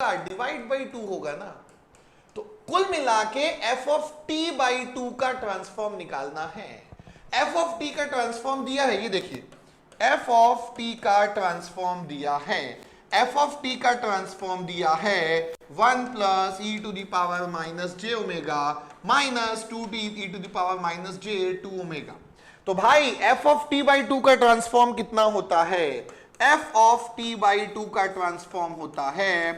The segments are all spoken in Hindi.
डिवाइड बाई 2 होगा ना। तो कुल मिला के एफ ऑफ टी बाई 2 का ट्रांसफॉर्म निकालना है। एफ ऑफ टी का ट्रांसफॉर्म दिया है, ये देखिए एफ ऑफ टी का ट्रांसफॉर्म दिया है, एफ ऑफ टी का ट्रांसफॉर्म दिया है 1 plus e to the power minus j omega minus 2 t e to the power minus j 2 omega. तो भाई एफ ऑफ टी बाई 2 का ट्रांसफॉर्म कितना होता है? एफ ऑफ टी बाई 2 का ट्रांसफॉर्म होता है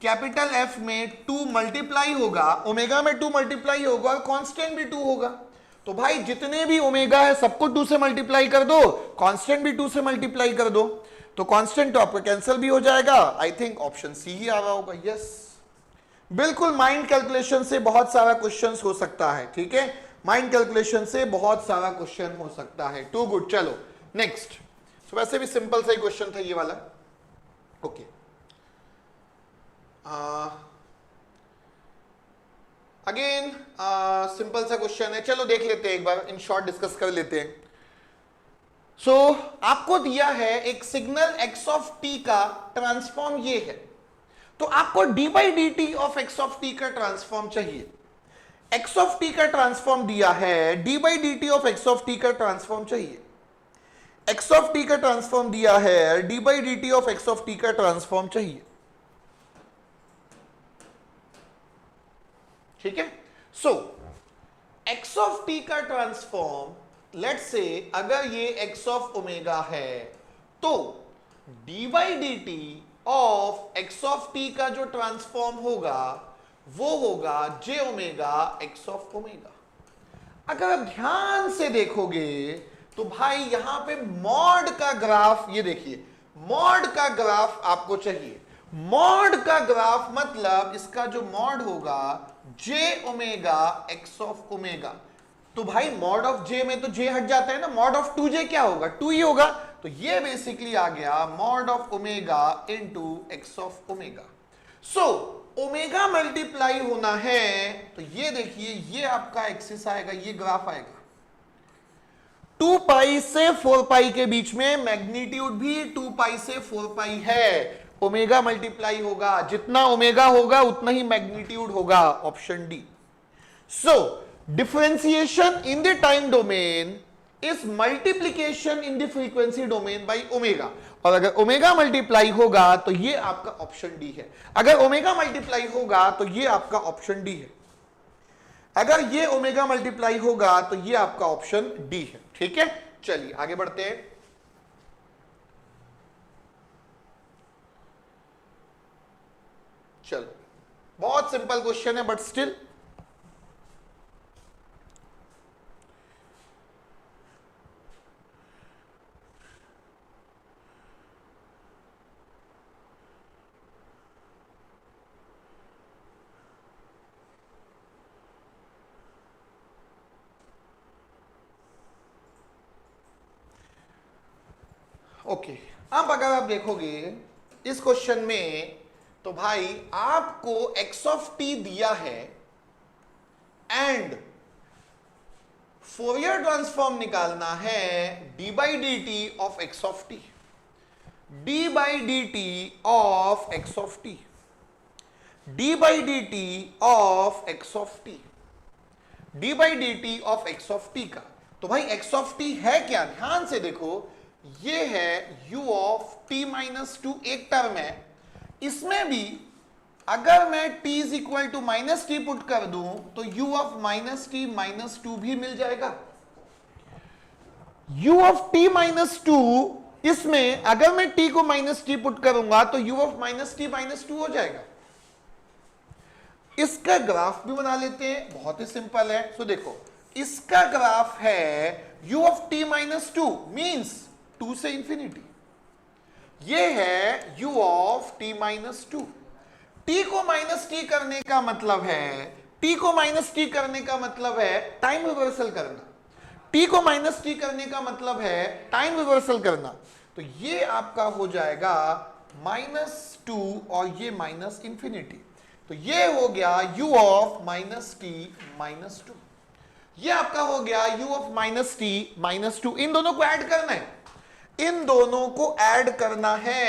कैपिटल एफ में 2 मल्टीप्लाई होगा, ओमेगा में 2 मल्टीप्लाई होगा और कांस्टेंट भी 2 होगा। तो भाई जितने भी ओमेगा है सबको 2 से मल्टीप्लाई कर दो, कांस्टेंट भी 2 से मल्टीप्लाई कर दो, तो कांस्टेंट तो आपका कैंसिल भी हो जाएगा। आई थिंक ऑप्शन सी ही आ रहा होगा। यस, बिल्कुल माइंड कैलकुलेशन से बहुत सारा क्वेश्चन हो सकता है। ठीक है, माइंड कैलकुलेशन से बहुत सारा क्वेश्चन हो सकता है। Too good. चलो नेक्स्ट। तो वैसे भी सिंपल सा ही क्वेश्चन था ये वाला। ओके, अगेन सिंपल सा क्वेश्चन है, चलो देख लेते हैं एक बार, इन शॉर्ट डिस्कस कर लेते हैं। सो आपको दिया है एक सिग्नल x ऑफ t का ट्रांसफॉर्म ये है, तो आपको d by d t of x of t का ट्रांसफॉर्म चाहिए। x ऑफ t का ट्रांसफॉर्म दिया है, d by d t of x of t का ट्रांसफॉर्म चाहिए। x ऑफ t का ट्रांसफॉर्म दिया है, d by d t of x of t का ट्रांसफॉर्म चाहिए। ठीक है, सो x ऑफ t का ट्रांसफॉर्म, लेट्स से अगर ये x ऑफ ओमेगा है, तो d by d t of x of t का जो ट्रांसफॉर्म होगा वो होगा j omega x of omega. अगर आप ध्यान से देखोगे तो भाई यहां पे मॉड का ग्राफ, ये देखिए मॉड का ग्राफ आपको चाहिए। मॉड का ग्राफ मतलब इसका जो मॉड होगा j omega x of omega. तो भाई मॉड ऑफ j में तो j हट जाता है ना, मॉड ऑफ 2j क्या होगा? 2 ही होगा। तो ये बेसिकली आ गया mod of omega into x of omega. So omega multiply होना है, तो ये देखिए ये आपका एक्सिस आएगा, ये ग्राफ आएगा। 2 पाई से 4 पाई के बीच में मैग्नीट्यूड भी 2 पाई से 4 पाई है। ओमेगा मल्टीप्लाई होगा, जितना ओमेगा होगा उतना ही मैग्नीट्यूड होगा। Option D. So differentiation in the time domain is multiplication in the frequency domain by omega. और अगर ओमेगा मल्टीप्लाई होगा तो ये आपका ऑप्शन डी है। अगर ओमेगा मल्टीप्लाई होगा तो ये आपका ऑप्शन डी है। अगर ये ओमेगा मल्टीप्लाई होगा तो ये आपका ऑप्शन डी है। ठीक है, चलिए आगे बढ़ते हैं। चलो, बहुत सिंपल क्वेश्चन है बट स्टिल ओके। अब अगर आप देखोगे इस क्वेश्चन में, तो भाई आपको x ऑफ t दिया है एंड फोरियर ट्रांसफॉर्म निकालना है d by d t of x of t, d by d t of x of t, d by d t of x of t, d by d t of x of t का। तो भाई x ऑफ t है क्या? ध्यान से देखो, ये है u ऑफ t माइनस 2 एक टर्म है। इसमें भी अगर मैं t is equal to minus t put कर दूं तो u of minus t minus 2 भी मिल जाएगा। u ऑफ t माइनस 2, इसमें अगर मैं t को माइनस टी पुट करूंगा तो u of minus t minus 2 हो जाएगा। इसका ग्राफ भी बना लेते हैं, बहुत ही सिंपल है। सो देखो इसका ग्राफ है u of t minus 2 means 2 से इंफिनिटी, ये है u of t minus 2। t को माइनस टी करने का मतलब है, t को माइनस टी करने का मतलब है टाइम रिवर्सल करना, t को माइनस टी करने का मतलब है टाइम रिवर्सल करना। तो ये आपका हो जाएगा माइनस 2 और ये माइनस इंफिनिटी। तो ये हो गया u of minus t minus 2, ये आपका हो गया u of minus t minus 2। इन दोनों को ऐड करना है, इन दोनों को ऐड करना है,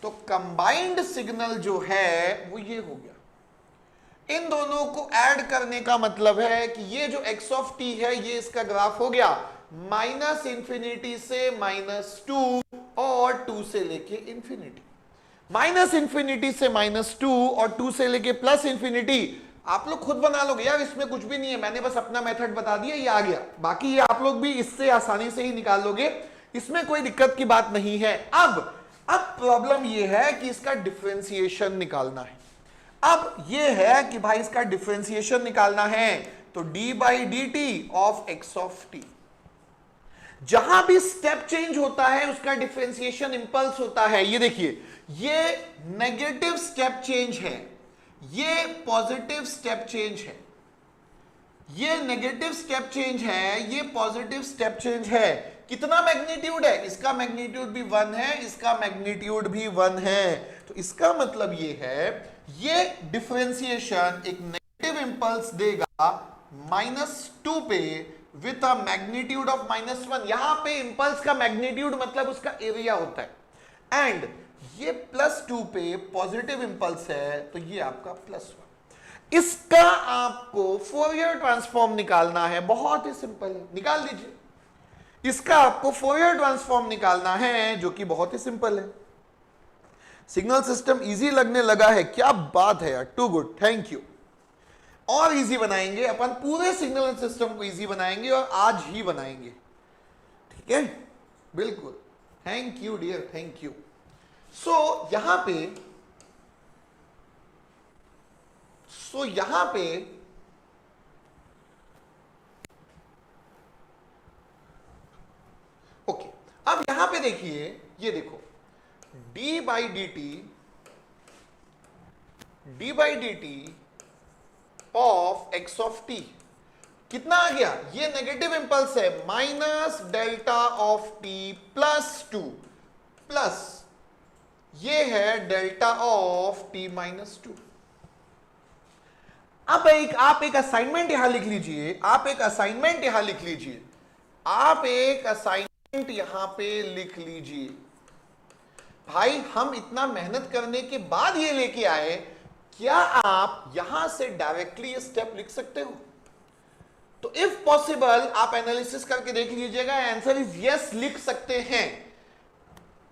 तो कंबाइंड सिग्नल जो है वो ये हो गया। इन दोनों को ऐड करने का मतलब है कि ये जो x ऑफ t है ये इसका ग्राफ हो गया माइनस इंफिनिटी से -2 और 2 से लेके इंफिनिटी, माइनस इंफिनिटी से -2 और 2 से लेके प्लस इंफिनिटी। आप लोग खुद बना लोगे यार, इसमें कुछ भी नहीं है, मैंने बस अपना मेथड बता दिया, ये आ गया। बाकी ये आप लोग भी इससे आसानी से ही निकाल लोगे, इसमें कोई दिक्कत की बात नहीं है। अब प्रॉब्लम ये है कि इसका डिफरेंशिएशन निकालना है। अब ये है कि भाई इसका डिफरेंशिएशन निकालना है, तो D by d t of x of T, जहां भी स्टेप चेंज होता है उसका डिफरेंशिएशन इंपल्स होता है। ये देखिए, ये नेगेटिव स्टेप चेंज है, ये पॉजिटिव स्टेप चेंज है, ये नेगेटिव स्टेप चेंज है, ये पॉजिटिव स्टेप चेंज है। कितना मैग्नीट्यूड है? इसका मैग्नीट्यूड भी 1 है, इसका मैग्नीट्यूड भी 1 है। तो इसका मतलब ये है, ये डिफरेंशिएशन एक नेगेटिव इंपल्स देगा -2 पे विथ अ मैग्नीट्यूड ऑफ -1। यहां पे इंपल्स का मैग्नीट्यूड मतलब उसका एरिया होता है, एंड ये +2 पे पॉजिटिव इंपल्स है, तो ये आपका +1। इसका आपको फोरियर ट्रांसफॉर्म निकालना है, बहुत ही सिंपल है, निकाल दीजिए। इसका आपको फोरियर ट्रांसफॉर्म निकालना है, जो कि बहुत ही सिंपल है। सिग्नल सिस्टम इजी लगने लगा है, क्या बात है यार, टू गुड, थैंक यू। और इजी बनाएंगे अपन, पूरे सिग्नल सिस्टम को इजी बनाएंगे और आज ही बनाएंगे, ठीक है? बिल्कुल, thank you dear, thank you. So यहां पे ओके, अब यहां पे देखिए, ये देखो d by d t of x of t कितना आ गया? ये नेगेटिव इंपल्स है, minus delta of t +2 plus ये है डेल्टा ऑफ टी -2। अब आप एक असाइनमेंट यहां लिख लीजिए, आप एक असाइनमेंट यहां लिख लीजिए, आप एक असाइनमेंट यहां पे लिख लीजिए। भाई हम इतना मेहनत करने के बाद ये लेके आए, क्या आप यहां से डायरेक्टली ये स्टेप लिख सकते हो? तो इफ पॉसिबल आप एनालिसिस करके देख लीजिएगा, आंसर इज यस, लिख सकते हैं।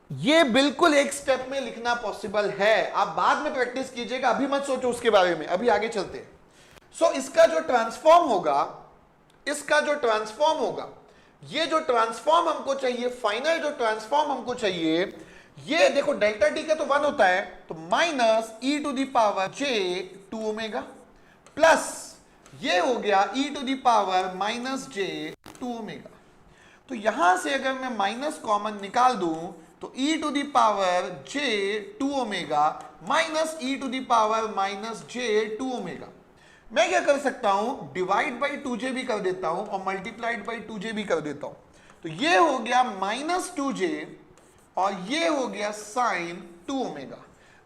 ये बिल्कुल एक स्टेप में लिखना पॉसिबल है, आप बाद में प्रैक्टिस कीजिएगा, अभी मत सोचो उसके बारे में, अभी आगे चलते हैं। सो इसका जो ट्रांसफॉर्म होगा, ये जो ट्रांसफॉर्म हमको चाहिए, फाइनल जो ट्रांसफॉर्म हमको चाहिए, ये देखो डेल्टा टी का तो 1 होता है, तो -e⁻j2ω प्लस ये हो गया e⁻−j2ω। तो यहां से अगर मैं माइनस कॉमन निकाल दूं, तो e⁻j2ω माइनस e⁻−j2ω, मैं क्या कर सकता हूं, डिवाइड बाई 2j भी कर देता हूं और मल्टीप्लाइड बाई 2j भी कर देता हूं। तो ये हो गया -2j और ये हो गया sin 2ω,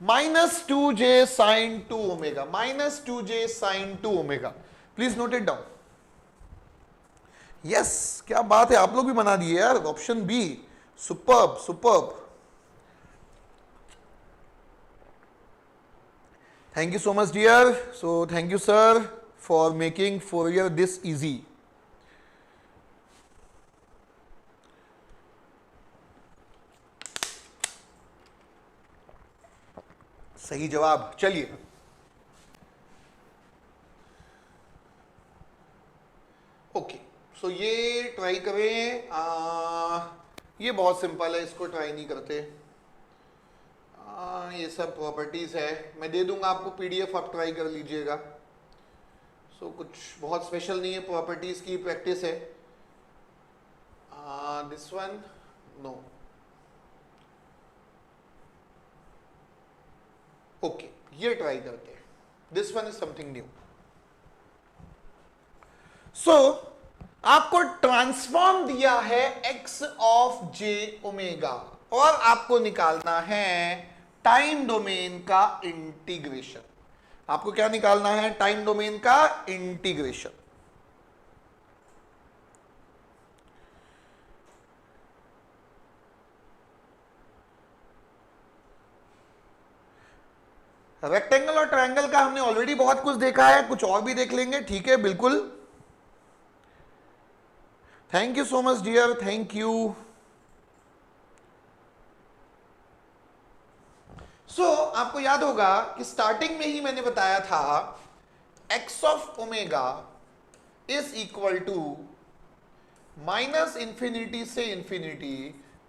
-2j sin 2ω, -2j sin 2ω। Please note it down. Yes, क्या बात है, आप लोग भी बना दिए यार, option B, superb superb. Thank you so much dear. So thank you sir for making Fourier this easy. सही जवाब। चलिए ओके, सो ये ट्राई करें, ये बहुत सिंपल है, इसको ट्राई नहीं करते। ये सब प्रॉपर्टीज है, मैं दे दूंगा आपको पीडीएफ, आप ट्राई कर लीजिएगा। सो कुछ बहुत स्पेशल नहीं है, प्रॉपर्टीज की प्रैक्टिस है। दिस वन नो, ओके, ये ट्राई करते हैं। This one is something new. So आपको ट्रांसफॉर्म दिया है x ऑफ j ओमेगा और आपको निकालना है टाइम डोमेन का इंटीग्रेशन। आपको क्या निकालना है? टाइम डोमेन का इंटीग्रेशन। रेक्टेंगल और ट्रायंगल का हमने ऑलरेडी बहुत कुछ देखा है, कुछ और भी देख लेंगे, ठीक है, बिल्कुल। Thank you so much dear, thank you. So आपको याद होगा कि स्टार्टिंग में ही मैंने बताया था x of omega is equal to minus infinity से infinity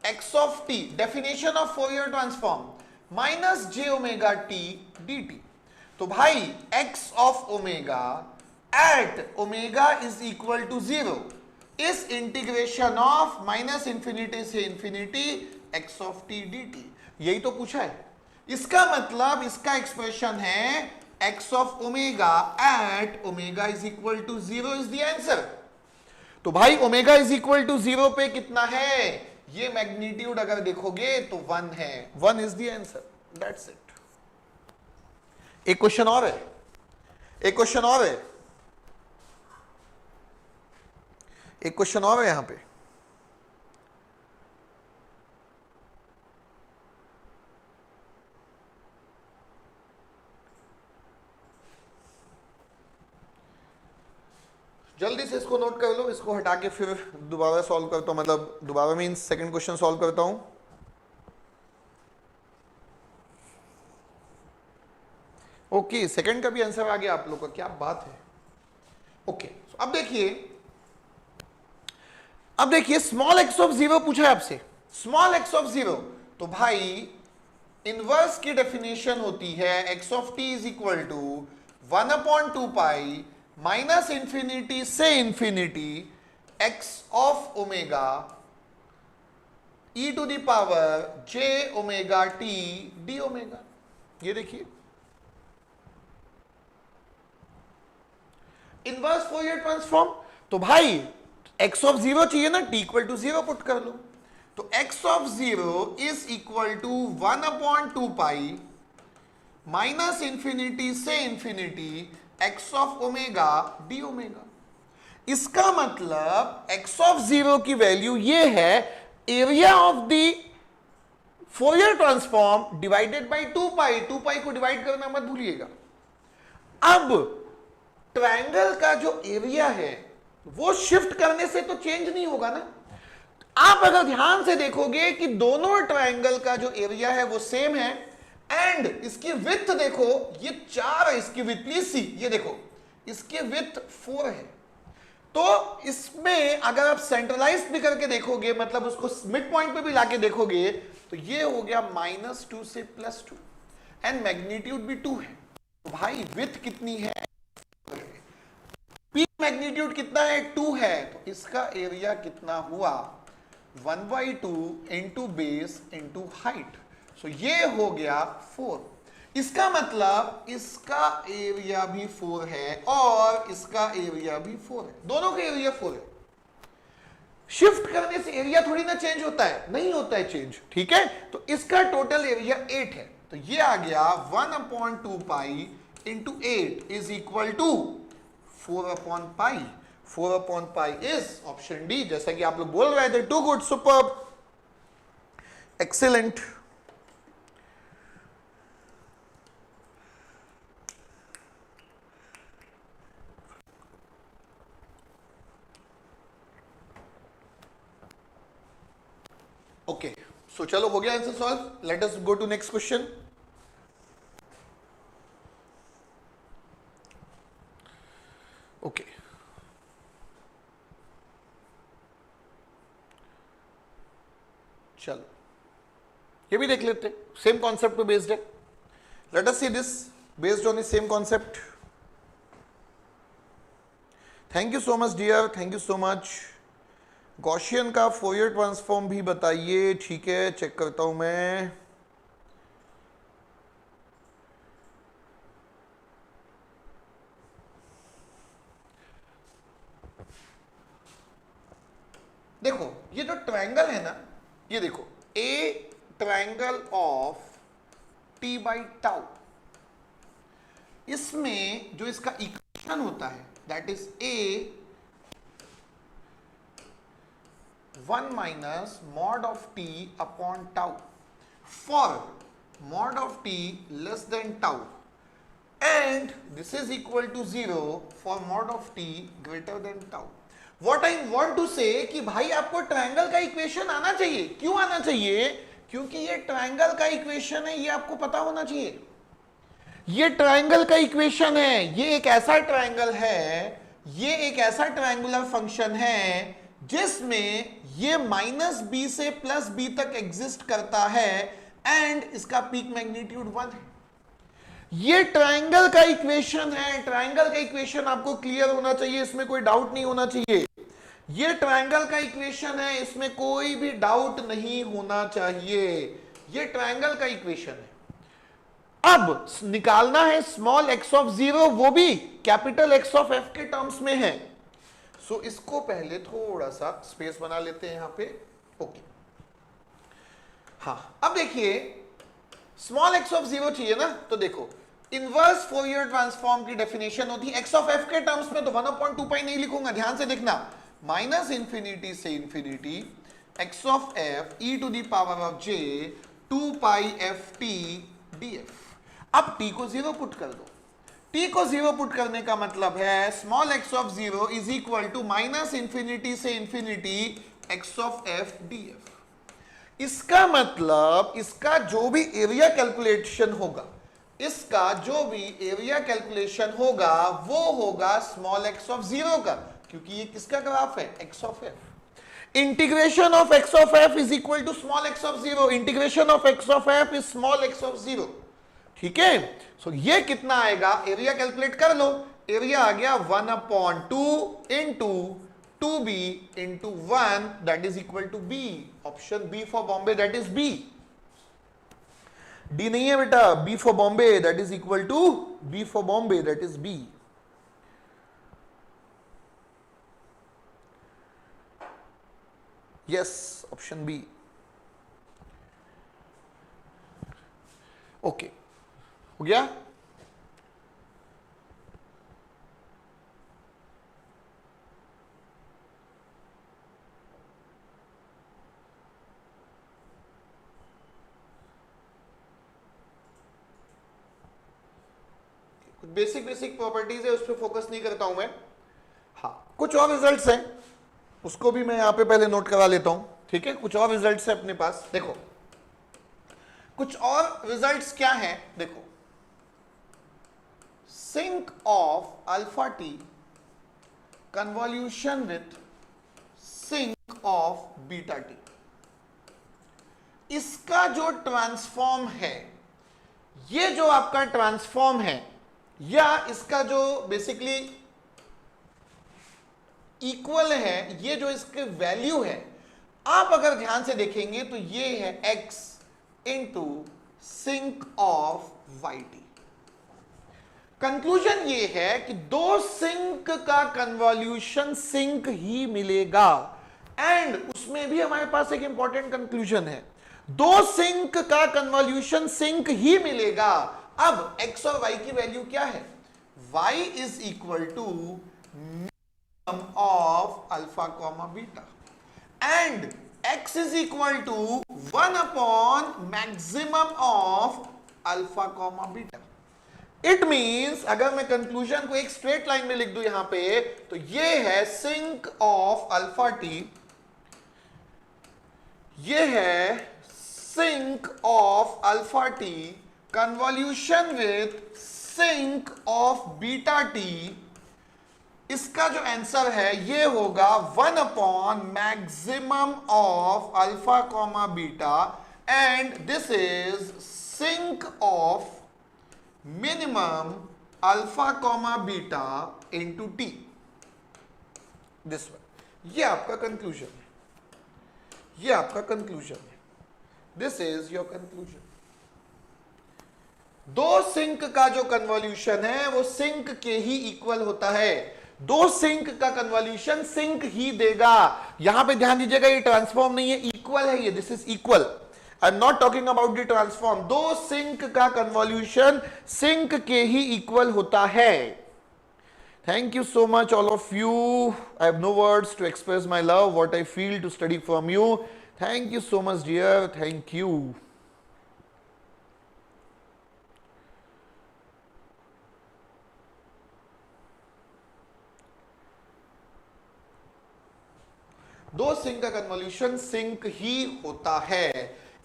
x of t, definition of Fourier transform, minus j omega t d t. तो भाई x of omega at omega is equal to zero इस इंटीग्रेशन ऑफ माइनस इंफिनिटी से infinity x of t d t, यही तो पूछा है। इसका मतलब इसका एक्सप्रेशन है x of omega at omega is equal to zero is the answer. तो भाई omega is equal to zero पे कितना है, ये मैग्नीट्यूड अगर देखोगे तो 1 है, 1 is the answer, that's it. एक क्वेश्चन और है, एक क्वेश्चन और है, एक क्वेश्चन और है यहां पे। जल्दी से इसको नोट कर लो, इसको हटा के फिर दोबारा सॉल्व करता हूं, मतलब दोबारा मींस सेकंड क्वेश्चन सॉल्व करता हूं। ओके, सेकंड का भी आंसर आ गया आप लोग का, क्या बात है। ओके, अब देखिए, अब देखिए स्मॉल एक्स ऑफ जीरो पूछा है आपसे, स्मॉल एक्स ऑफ जीरो। तो भाई इनवर्स की डेफिनेशन होती है x of t is equal to 1/2 minus infinity से infinity x of omega e to the power j omega t d omega. ये देखिए इनवर्स फोरियर ट्रांसफॉर्म। तो भाई एक्स ऑफ जीरो चाहिए ना, t equal to zero put कर लो। तो x of zero is equal to 1/2 minus infinity से infinity x of omega d omega. इसका मतलब एक्स ऑफ जीरो की वैल्यू ये है area of the Fourier transform divided by 2 pi को डिवाइड करना मत भूलिएगा। अब ट्रायंगल का जो एरिया है वो शिफ्ट करने से तो चेंज नहीं होगा ना। आप अगर ध्यान से देखोगे कि दोनों ट्रायंगल का जो एरिया है वो सेम है एंड इसकी विड्थ देखो, ये 4 है इसकी विड्थ, प्लीज सी, ये देखो इसकी विड्थ 4 है। तो इसमें अगर आप सेंट्रलाइज भी करके देखोगे, मतलब उसको मिड पॉइंट पे भी लाके देखोगे, तो ये हो गया -2 से +2 एंड मैग्नीट्यूड भी 2 है। तो भाई विड्थ कितनी है, पीक मैग्नीट्यूड कितना है, 2 है। तो इसका एरिया कितना हुआ, 1/2 इंटू बेस इंटू हाइट। सो ये हो गया 4। इसका मतलब इसका एरिया भी 4 है और इसका एरिया भी 4 है, दोनों का एरिया 4 है। शिफ्ट करने से एरिया थोड़ी ना चेंज होता है, नहीं होता है चेंज, ठीक है। तो इसका टोटल एरिया 8 है। तो ये आ गया 1/2 into 8 is equal to 4/π। 4/π is option D, जैसा कि आप लोग बोल रहे थे, too good, superb, excellent. Okay, so चलो हो गया answer solve. Let us go to next question. Okay, चलो ये भी देख लेते, सेम कॉन्सेप्ट पे बेस्ड है। Let us see this based on the same concept. Thank you so much dear, thank you so much. Gaussian का फोरियर ट्रांसफॉर्म भी बताइए, ठीक है, चेक करता हूं मैं। देखो ये जो ट्रायंगल है ना, ये देखो ए triangle of T by tau, इसमें जो इसका इक्वेशन होता है that is a 1 minus mod of T upon tau for mod of T less than tau this is equal to 0 for mod of t greater than tau. What I want to say कि भाई आपको ट्रायंगल का इक्वेशन आना चाहिए. क्यों आना चाहिए? क्योंकि ये ट्रायंगल का इक्वेशन है, ये आपको पता होना चाहिए. ये ट्रायंगल का इक्वेशन है, ये एक ऐसा ट्रायंगल है, ये एक ऐसा ट्रायंगुलर फंक्शन है जिसमें ये -b से +b तक एग्जिस्ट करता है एंड इसका पीक मैग्नीट्यूड 1 है. ये ट्रायंगल का इक्वेशन है. ट्रायंगल का इक्वेशन आपको क्लियर होना चाहिए, इसमें कोई डाउट नहीं होना चाहिए. ये ट्रायंगल का इक्वेशन है, इसमें कोई भी डाउट नहीं होना चाहिए. ये ट्रायंगल का इक्वेशन है. अब निकालना है स्मॉल x ऑफ 0, वो भी कैपिटल X ऑफ f के टर्म्स में है. सो इसको पहले थोड़ा सा स्पेस बना लेते हैं यहां पे. ओके, हाँ, अब देखिए स्मॉल x ऑफ 0 चाहिए ना, तो देखो इनवर्स फोरियर ट्रांसफॉर्म की डेफिनेशन होती है x ऑफ f के टर्म्स में, तो 1/2 पाई नहीं लिखूंगा, ध्यान से देखना. -∞ से infinity x of f e to the power of j 2 pi f t df. अब t को 0 पुट कर दो. t को 0 पुट करने का मतलब है small x of 0 is equal to -∞ से infinity x of f df. इसका मतलब इसका जो भी एरिया कैलकुलेशन होगा, इसका जो भी एरिया कैलकुलेशन होगा वो होगा स्मॉल x ऑफ 0 का, क्योंकि ये किसका ग्राफ है? x of f. Integration of x of f is equal to small x of 0. Integration of x of f is small x of 0. ठीक है, सो ये कितना आएगा? एरिया कैलकुलेट कर लो. एरिया आ गया 1/2 into 2b into 1 that is equal to b. Option B for Bombay, that is b. D नहीं है बेटा, b for Bombay that is equal to b for Bombay that is b. Yes, option B. Okay, हो गया. बेसिक प्रॉपर्टीज है, उस पर फोकस नहीं करता हूं मैं. हाँ, कुछ और रिजल्ट्स हैं, उसको भी मैं यहां पे पहले नोट करा लेता हूं. ठीक है, कुछ और रिजल्ट्स है अपने पास. देखो कुछ और रिजल्ट्स क्या हैं. देखो, sinc of alpha t convolution with sinc of beta t. इसका जो ट्रांसफॉर्म है, ये जो आपका ट्रांसफॉर्म है, या इसका जो बेसिकली इक्वल है, ये जो इसके वैल्यू है, आप अगर ध्यान से देखेंगे तो ये है x into sinc of y t. Conclusion ये है कि दो सिंक का कन्वॉल्यूशन सिंक ही मिलेगा. एंड उसमें भी हमारे पास एक इंपॉर्टेंट कंक्लूजन है, दो सिंक का कन्वॉल्यूशन सिंक ही मिलेगा. अब x और y की वैल्यू क्या है? y is equal to minimum of alpha comma beta and x is equal to 1 maximum of alpha comma beta. It means अगर मैं कंक्लूजन को एक स्ट्रेट लाइन में लिख दूं यहां पे, तो ये है सिंक ऑफ अल्फा टी, ये है sinc of alpha t convolution with sinc of beta t. इसका जो आंसर है ये होगा 1 maximum of alpha comma beta and this is sinc of minimum alpha comma beta into t. This one, ये आपका कंक्लूजन है, ये आपका कंक्लूजन है. This is your conclusion. दो सिंक का जो कन्वॉल्यूशन है वो सिंक के ही इक्वल होता है. दो सिंक का कन्वॉल्यूशन सिंक ही देगा. यहां पे ध्यान दीजिएगा, ये ट्रांसफॉर्म नहीं है, इक्वल है ये. This is equal. I am not talking about the transform. दो सिंक का कन्वॉल्यूशन सिंक के ही इक्वल होता है. Thank you so much all of you. I have no words to express my love, what I feel to study from you. Thank you so much dear, thank you. दो सिंक का कन्वोल्यूशन सिंक ही होता है।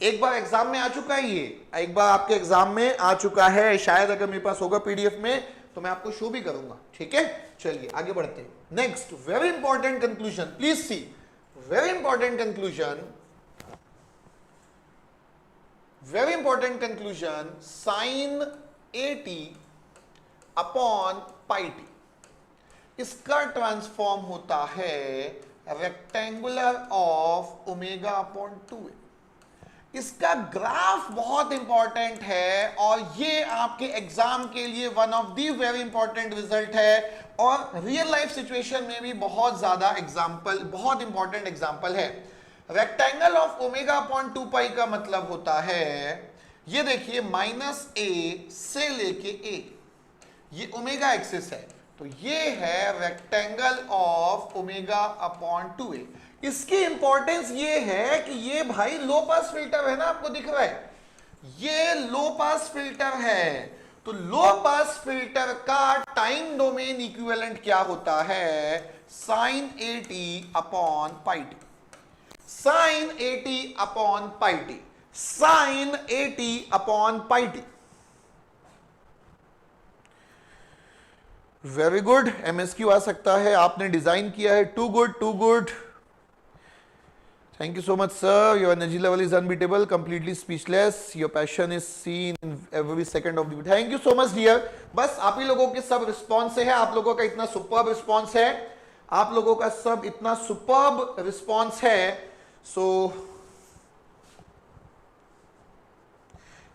एक बार एग्जाम में आ चुका है, ये एक बार आपके एग्जाम में आ चुका है, शायद अगर मेरे पास होगा पीडीएफ में तो मैं आपको शो भी करूंगा, ठीक है। चलिए आगे बढ़ते हैं। Next very important conclusion, please see, very important conclusion, very important conclusion, sine AT upon pi t, इसका ट्रांसफॉर्म होता है rectangular of omega upon 2a। इसका ग्राफ बहुत इंपॉर्टेंट है और ये आपके एग्जाम के लिए one of the very important result है और रियल लाइफ सिचुएशन में भी बहुत ज्यादा एग्जाम्पल, बहुत इंपॉर्टेंट एग्जाम्पल है। रेक्टेंगल ऑफ ओमेगा अपॉन 2 पाई का मतलब होता है, ये देखिए -a से लेके a, ये ओमेगा एक्सिस है, तो ये है rectangle of omega upon 2a। इसकी इंपॉर्टेंस ये है कि ये भाई लो पास फिल्टर है ना, आपको दिख रहा है, ये लो पास फिल्टर है, तो लो पास फिल्टर का टाइम डोमेन इक्विवेलेंट क्या होता है, sine AT upon pi t, sine AT upon pi t, sine AT upon pi t. Very good, MSQ आ सकता है, आपने डिजाइन किया है, too good, too good, thank you so much sir, your energy level is unbeatable, completely speechless, your passion is seen in every second of the, thank you so much dear। बस आप ही लोगों के सब रिस्पॉन्स से है, आप लोगों का इतना सुपर्ब रिस्पॉन्स है, आप लोगों का सब इतना सुपर्ब रिस्पॉन्स है, so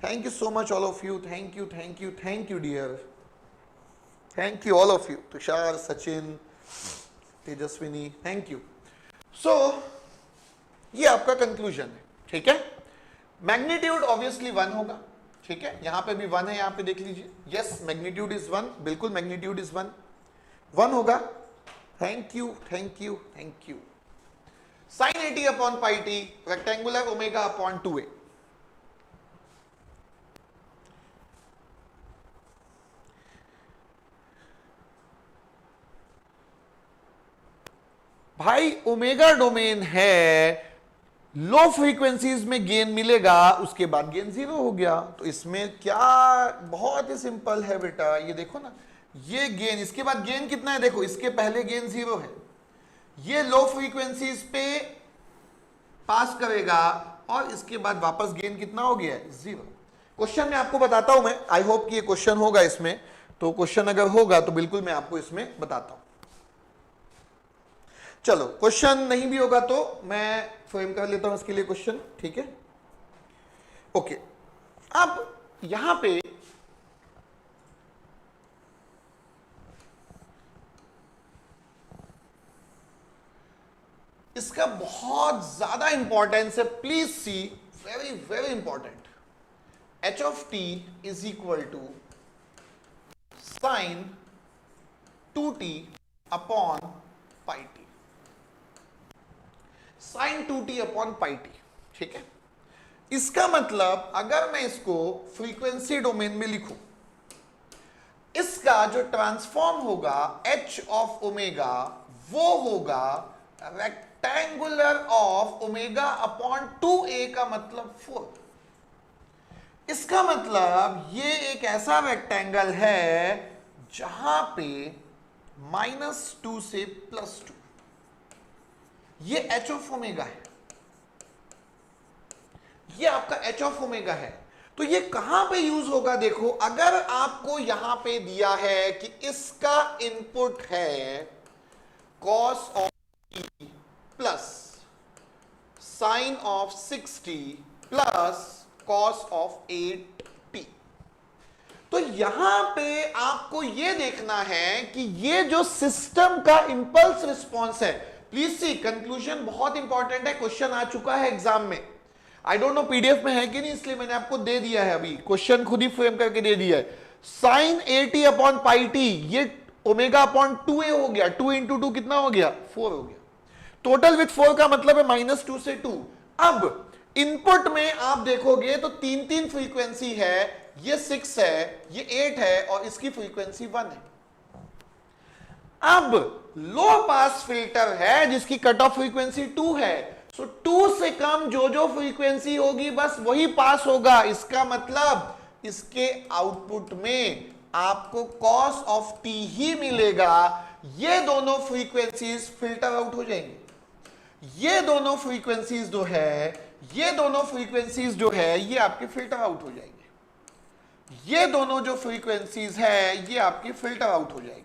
thank you so much all of you, thank you, thank you, thank you dear, thank you all of you, Tushar, Sachin, Tejaswini, thank you. So ये आपका कंक्लूजन है, ठीक है। मैग्नीट्यूड ऑब्वियसली 1 होगा, ठीक है, यहां पे भी 1 है, यहां पे देख लीजिए, यस मैग्नीट्यूड इज 1, बिल्कुल मैग्नीट्यूड इज 1 होगा। Thank you, thank you, thank you. Sine AT upon pi t, rectangular omega upon 2a। भाई ओमेगा डोमेन है, लो फ्रीक्वेंसीज में गेन मिलेगा, उसके बाद गेन 0 हो गया, तो इसमें क्या, बहुत ही सिंपल है बेटा, ये देखो ना, ये गेन, इसके बाद गेन कितना है, देखो इसके पहले गेन 0 है, ये लो फ्रीक्वेंसीज पे पास करेगा और इसके बाद वापस गेन कितना हो गया है, 0। क्वेश्चन में आपको बताता हूं मैं, आई होप कि ये क्वेश्चन होगा इसमें, तो क्वेश्चन अगर होगा तो बिल्कुल मैं आपको इसमें बताता हूं। चलो क्वेश्चन नहीं भी होगा तो मैं फ्रेम कर लेता हूं इसके लिए क्वेश्चन, ठीक है, ओके। अब यहां पे इसका बहुत ज्यादा इंपॉर्टेंस है, please see, very very important. h of t is equal to sine 2t upon pi t, sine 2t upon pi t, ठीक है। इसका मतलब अगर मैं इसको फ्रीक्वेंसी डोमेन में लिखूं, इसका जो ट्रांसफॉर्म होगा h ऑफ ओमेगा वो होगा rectangular of omega upon 2a का मतलब 4। इसका मतलब ये एक ऐसा रेक्टेंगल है जहां पे -2 से +2, ये h ऑफ ओमेगा है, ये आपका h ऑफ ओमेगा है। तो ये कहां पे यूज होगा, देखो अगर आपको यहां पे दिया है कि इसका इनपुट है cos of t plus sign of 6t plus cos of 8t, तो यहां पे आपको यह देखना है कि ये जो सिस्टम का इंपल्स रिस्पॉन्स है, प्लीज सी, कंक्लूजन बहुत इंपॉर्टेंट है, क्वेश्चन आ चुका है एग्जाम में, आई डोंट नो पीडीएफ में है कि नहीं, इसलिए मैंने आपको दे दिया है, अभी क्वेश्चन खुद ही फ्रेम करके दे दिया है। Sine AT upon pi t, ये ओमेगा अपॉन 2a हो गया, 2 इंटू 2 कितना हो गया, 4 हो गया, टोटल विथ 4 का मतलब है -2 से 2। अब इनपुट में आप देखोगे तो 3 फ्रीक्वेंसी है, ये 6 है, ये 8 है और इसकी फ्रीक्वेंसी 1 है। अब लो पास फिल्टर है जिसकी कट ऑफ फ्रीक्वेंसी 2 है, सो 2 से कम जो जो फ्रीक्वेंसी होगी बस वही पास होगा। इसका मतलब इसके आउटपुट में आपको कॉस ऑफ टी ही मिलेगा। ये दोनों फ्रीक्वेंसीज फिल्टर आउट हो जाएंगे। ये दोनों फ्रीक्वेंसीज जो है, ये दोनों फ्रीक्वेंसीज जो है ये आपके फिल्टर आउट हो जाएंगे। ये दोनों जो फ्रीक्वेंसीज है ये आपकी फिल्टर आउट हो जाएगी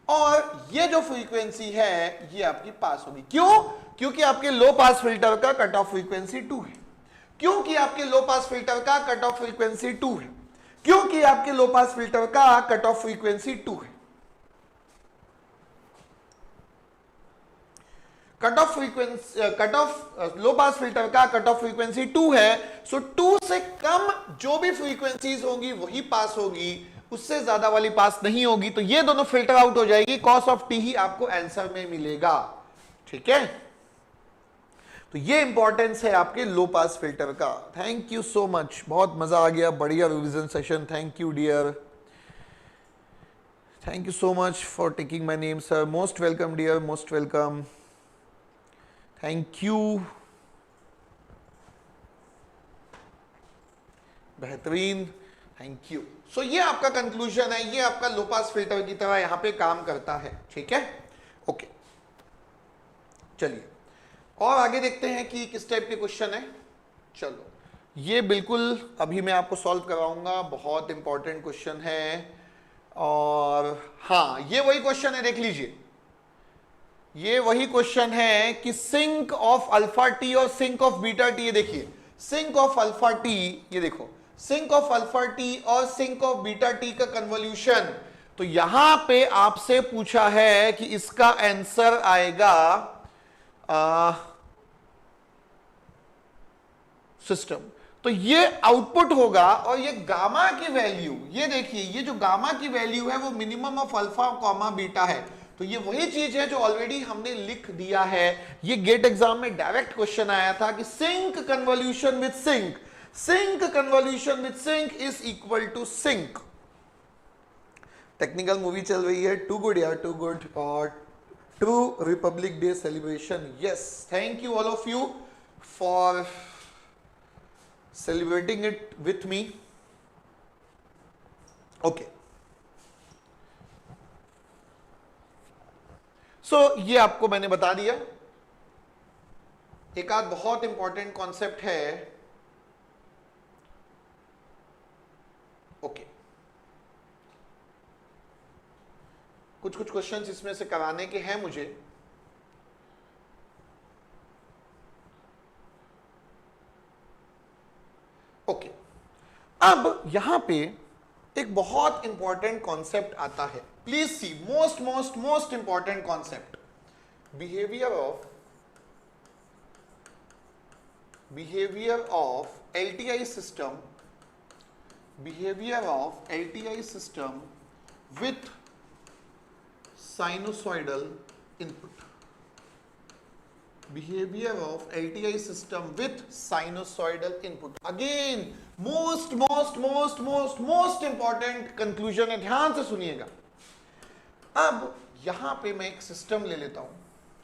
और ये जो फ्रीक्वेंसी है ये आपकी पास होगी। क्यों? क्योंकि आपके लो पास फिल्टर का कट ऑफ फ्रीक्वेंसी 2 है। क्योंकि आपके लो पास फिल्टर का कट ऑफ फ्रीक्वेंसी 2 है। क्योंकि आपके लो पास फिल्टर का कट ऑफ फ्रीक्वेंसी 2 है। Cut of low pass filter का कट ऑफ फ्रीक्वेंसी 2 है, सो 2 से कम जो भी फ्रीक्वेंसीज होंगी वही पास होगी, उससे ज्यादा वाली पास नहीं होगी। तो ये दोनों फिल्टर आउट हो जाएगी, कॉस ऑफ टी ही आपको आंसर में मिलेगा। ठीक है, तो ये इंपॉर्टेंस है आपके लो पास फिल्टर का। थैंक यू सो मच, बहुत मजा आ गया, बढ़िया revision session. Thank you dear, thank you so much for taking my name sir. Most welcome dear, most welcome, thank you, बेहतरीन, थैंक यू। सो ये आपका कंक्लूजन है, ये आपका लो पास फिल्टर की तरह यहां पे काम करता है। ठीक है, ओके, चलिए और आगे देखते हैं कि किस टाइप के क्वेश्चन है। चलो, ये बिल्कुल अभी मैं आपको सॉल्व कराऊंगा, बहुत इंपॉर्टेंट क्वेश्चन है। और हाँ, ये वही क्वेश्चन है, देख लीजिए, ये वही क्वेश्चन है कि सिंक ऑफ अल्फा टी और सिंक ऑफ बीटा टी। ये देखिए, सिंक ऑफ अल्फा टी, ये देखो, सिंक ऑफ अल्फा टी और सिंक ऑफ बीटा टी का कन्वोल्यूशन। तो यहां पे आपसे पूछा है कि इसका आंसर आएगा सिस्टम। तो ये आउटपुट होगा और ये गामा की वैल्यू, ये देखिए, ये जो गामा की वैल्यू है वो minimum of alpha comma beta है। तो ये वही चीज है जो ऑलरेडी हमने लिख दिया है। ये गेट एग्जाम में डायरेक्ट क्वेश्चन आया था कि sinc convolution with sinc, sinc convolution with sinc is equal to sinc. Technical movie चल रही है, टू गुड यार, टू गुड। और true Republic Day celebration, yes, thank you all of you for celebrating it with me. Okay, so ये आपको मैंने बता दिया। एक आध बहुत इंपॉर्टेंट कॉन्सेप्ट है। ओके, कुछ क्वेश्चंस इसमें से कराने के हैं मुझे। ओके, अब यहां पे एक बहुत इंपॉर्टेंट कॉन्सेप्ट आता है। Please C, most most most important concept, behaviour of LTI system, behaviour of LTI system with sinusoidal input, behavior of LTI system with sinusoidal input. Again, most important conclusion है, ध्यान से सुनिएगा। अब यहां पे मैं एक सिस्टम ले लेता हूं,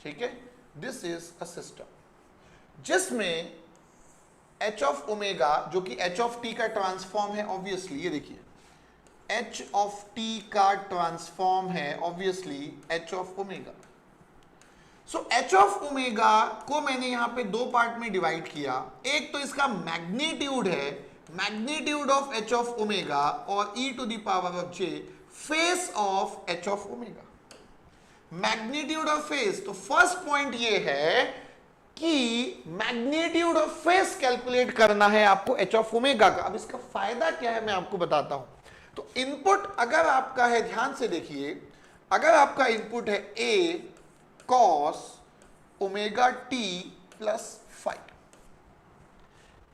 ठीक है, दिस इज अ सिस्टम जिसमें h ऑफ ओमेगा, जो कि h ऑफ t का ट्रांसफॉर्म है ऑब्वियसली, ये देखिए, h ऑफ t का ट्रांसफॉर्म है obviously h of omega. So H of omega को मैंने यहां पे दो पार्ट में डिवाइड किया। एक तो इसका मैग्नीट्यूड है, magnitude of h of omega, और e to the power of j phase of h of omega, magnitude of phase. तो फर्स्ट पॉइंट ये है कि मैग्नीट्यूड ऑफ फेस कैलकुलेट करना है आपको एच ऑफ ओमेगा का। अब इसका फायदा क्या है मैं आपको बताता हूं। तो इनपुट अगर आपका है, ध्यान से देखिए, अगर आपका इनपुट है a cos omega t plus five,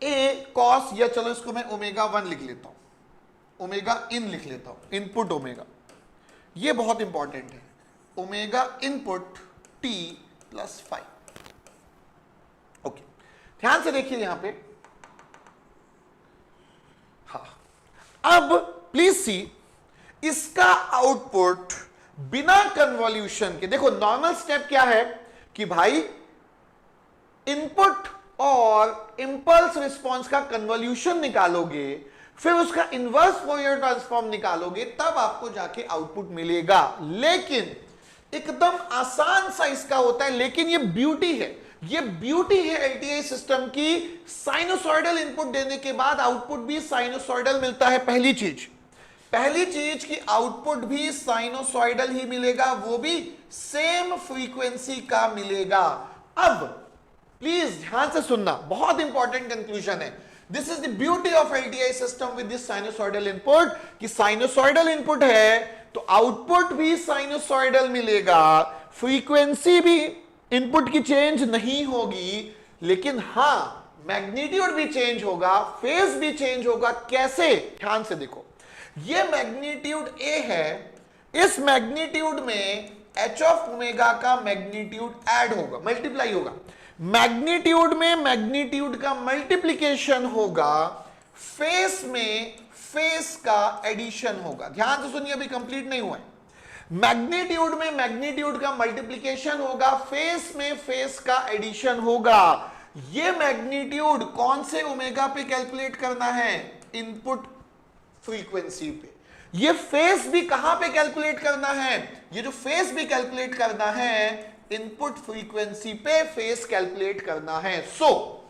a cos, या चलो इसको मैं ओमेगा 1 लिख लेता हूं, ओमेगा इन लिख लेता हूं, इनपुट ओमेगा, ये बहुत इंपॉर्टेंट है, omega input t plus five. Okay, ध्यान से देखिए यहां पे, हाँ, अब प्लीज सी, इसका आउटपुट बिना कन्वॉल्यूशन के। देखो नॉर्मल स्टेप क्या है कि भाई इनपुट और इंपल्स रिस्पॉन्स का कन्वॉल्यूशन निकालोगे, फिर उसका इनवर्स फोरियर ट्रांसफॉर्म निकालोगे, तब आपको जाके आउटपुट मिलेगा। लेकिन एकदम आसान सा इसका होता है, लेकिन ये ब्यूटी है, ये ब्यूटी है एलटीआई सिस्टम की। साइनोसॉइडल इनपुट देने के बाद आउटपुट भी साइनोसॉइडल मिलता है। पहली चीज कि आउटपुट भी साइनोसॉइडल ही मिलेगा, वो भी सेम फ्रीक्वेंसी का मिलेगा। अब प्लीज ध्यान से सुनना, बहुत इंपॉर्टेंट कंक्लूजन है। This is the beauty of LTI system with this sinusoidal input, कि साइनोसॉइडल इनपुट है तो आउटपुट भी साइनोसॉइडल मिलेगा, फ्रीक्वेंसी भी इनपुट की चेंज नहीं होगी, लेकिन हां मैग्नीट्यूड भी चेंज होगा, फेज भी चेंज होगा। कैसे? ध्यान से देखो, ये मैग्नीट्यूड ए है, इस मैग्नीट्यूड में एच ऑफ ओमेगा का मैग्नीट्यूड ऐड होगा, मल्टीप्लाई होगा। मैग्नीट्यूड में मैग्नीट्यूड का मल्टीप्लीकेशन होगा, फेस में फेस का एडिशन होगा। ध्यान से सुनिए, अभी कंप्लीट नहीं हुआ है। मैग्नीट्यूड में मैग्नीट्यूड का मल्टीप्लीकेशन होगा, फेस में फेस का एडिशन होगा। ये मैग्नीट्यूड कौन से ओमेगा पे कैलकुलेट करना है? इनपुट फ्रीक्वेंसी पे। ये फेस भी कहां पे कैलकुलेट करना है? ये जो फेस भी कैलकुलेट करना है, इनपुट फ्रीक्वेंसी पे फेस कैलकुलेट करना है। सो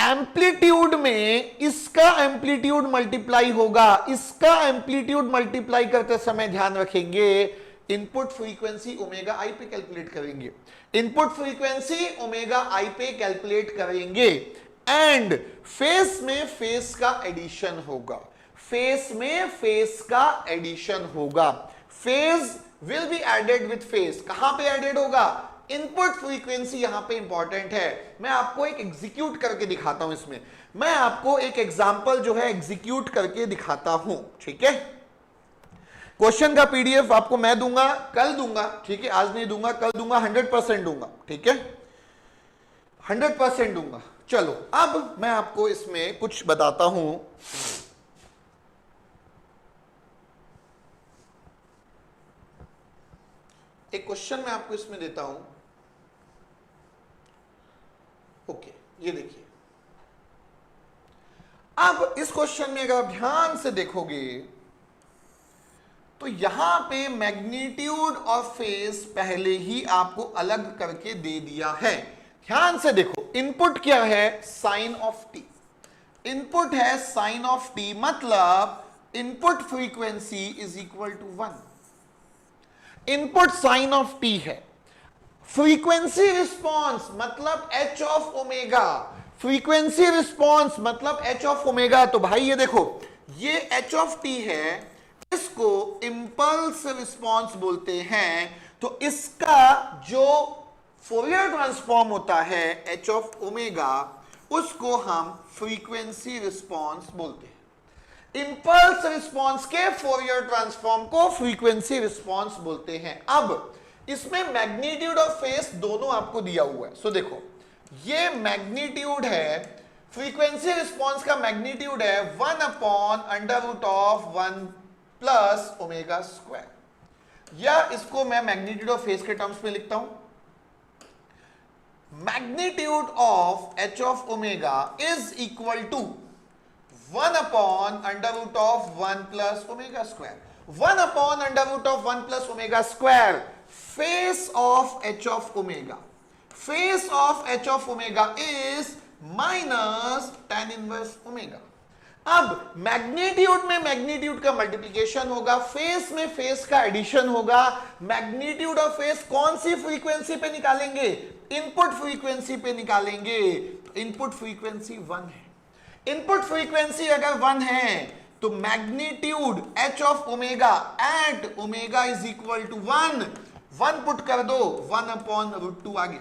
एम्पलीट्यूड में इसका एम्पलीट्यूड मल्टीप्लाई होगा, इसका एम्पलीट्यूड मल्टीप्लाई करते समय ध्यान रखेंगे इनपुट फ्रीक्वेंसी ओमेगा आई पे कैलकुलेट करेंगे, इनपुट फ्रीक्वेंसी ओमेगा आई पे कैलकुलेट करेंगे, एंड फेस में फेस का एडिशन होगा, फेस में फेस का एडिशन होगा। Phase will be added with phase. कहां पे एडेड होगा? इनपुट फ्रीक्वेंसी यहां पे इंपॉर्टेंट है। मैं आपको एक एग्जीक्यूट करके दिखाता हूं, इसमें मैं आपको एक एग्जांपल जो है एग्जीक्यूट करके दिखाता हूं, ठीक है। क्वेश्चन का पीडीएफ आपको मैं दूंगा, कल दूंगा, ठीक है, आज नहीं दूंगा, कल दूंगा, 100% दूंगा, ठीक है, 100% दूंगा। चलो अब मैं आपको इसमें कुछ बताता हूं। एक क्वेश्चन मैं आपको इसमें देता हूं। ओके, ये देखिए, अब इस क्वेश्चन में अगर आप ध्यान से देखोगे तो यहां पे मैग्नीट्यूड और फेज पहले ही आपको अलग करके दे दिया है। ध्यान से देखो, इनपुट क्या है? Sine of t. इनपुट है साइन ऑफ टी, मतलब input frequency is equal to 1। Input sine of t है, फ्रीक्वेंसी रिस्पॉन्स मतलब h of omega, frequency response मतलब एच ऑफ ओमेगा। तो भाई ये देखो, ये एच ऑफ टी है, इसको इंपल्स रिस्पॉन्स बोलते हैं। तो इसका जो फोरियर ट्रांसफॉर्म होता है एच ऑफ ओमेगा, उसको हम फ्रीक्वेंसी रिस्पॉन्स बोलते हैं। इंपल्स रिस्पॉन्स के फोरियर ट्रांसफॉर्म को फ्रीक्वेंसी रिस्पॉन्स बोलते हैं। अब इसमें मैग्नीट्यूड और फेस दोनों आपको दिया हुआ है। सो देखो, ये मैग्नीट्यूड है, फ्रीक्वेंसी रिस्पॉन्स का मैग्नीट्यूड है 1/√1 प्लस ओमेगा स्क्वायर, या इसको मैं मैग्नीट्यूड ऑफ फेस के टर्म्स में लिखता हूं। Magnitude of h of omega is equal to 1/√1 plus omega square. 1/√1 plus omega square phase of h of omega. Phase of h of omega is minus tan inverse omega. अब मैग्नीट्यूड में मैग्नीट्यूड का मल्टीप्लिकेशन होगा, फेस में फेस का एडिशन होगा। मैग्नीट्यूड और फेस कौन सी फ्रीक्वेंसी पे निकालेंगे? इनपुट फ्रीक्वेंसी पे निकालेंगे। इनपुट फ्रीक्वेंसी 1 है। इनपुट फ्रीक्वेंसी अगर 1 है तो magnitude h of omega at omega is equal to 1 put कर दो, 1/√2 आ गया।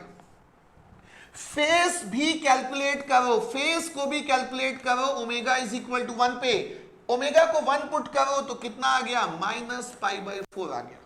फेस भी कैलकुलेट करो, फेस को भी कैलकुलेट करो, ओमेगा इज इक्वल टू 1 पे ओमेगा को 1 पुट करो तो कितना आ गया? -π/4 आ गया।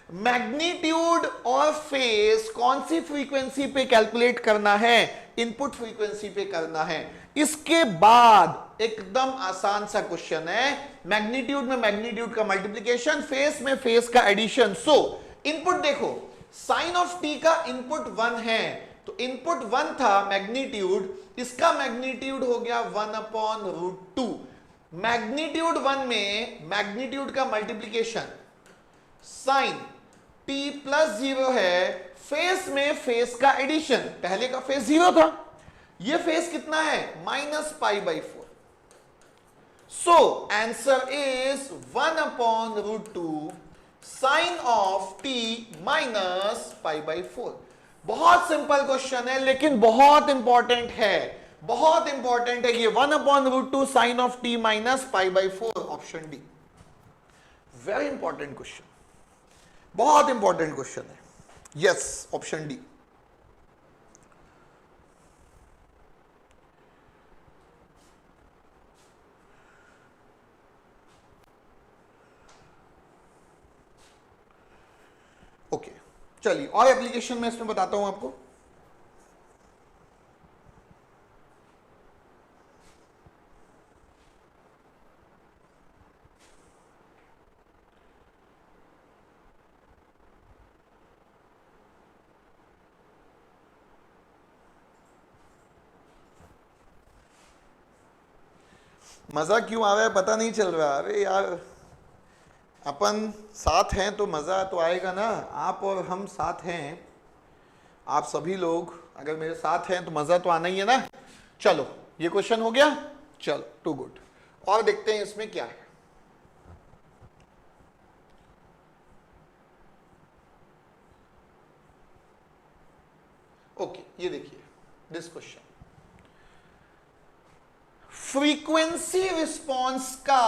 मैग्नीट्यूड और फेस कौन सी फ्रीक्वेंसी पे कैलकुलेट करना है, इनपुट फ्रीक्वेंसी पे करना है। इसके बाद एकदम आसान सा क्वेश्चन है, मैग्नीट्यूड में मैग्नीट्यूड का मल्टीप्लीकेशन, फेस में फेस का एडिशन। सो इनपुट देखो, साइन ऑफ टी का इनपुट 1 है, तो इनपुट 1 था मैग्नीट्यूड, इसका मैग्नीट्यूड हो गया 1/√2। मैग्नीट्यूड 1 में मैग्नीट्यूड का मल्टीप्लीकेशन साइन t प्लस 0 है, फेस में फेस का एडिशन, पहले का फेस 0 था, ये फेस कितना है -π/4। So answer is 1/√2 sine of t -π/4। बहुत सिंपल क्वेश्चन है लेकिन बहुत इंपॉर्टेंट है, बहुत इंपॉर्टेंट है ये 1/√2 sine of t -π/4, option D. Very important question, बहुत इंपॉर्टेंट क्वेश्चन है। Yes, option D. ओके, चलिए और एप्लीकेशन में इसमें बताता हूं आपको। मजा क्यों आ रहा है पता नहीं चल रहा। अरे यार, अपन साथ हैं तो मजा तो आएगा ना। आप और हम साथ हैं, आप सभी लोग अगर मेरे साथ हैं तो मजा तो आना ही है ना। चलो ये क्वेश्चन हो गया, चलो टू गुड। और देखते हैं इसमें क्या है। ओके, ये देखिए दिस क्वेश्चन, फ्रीक्वेंसी रिस्पॉन्स का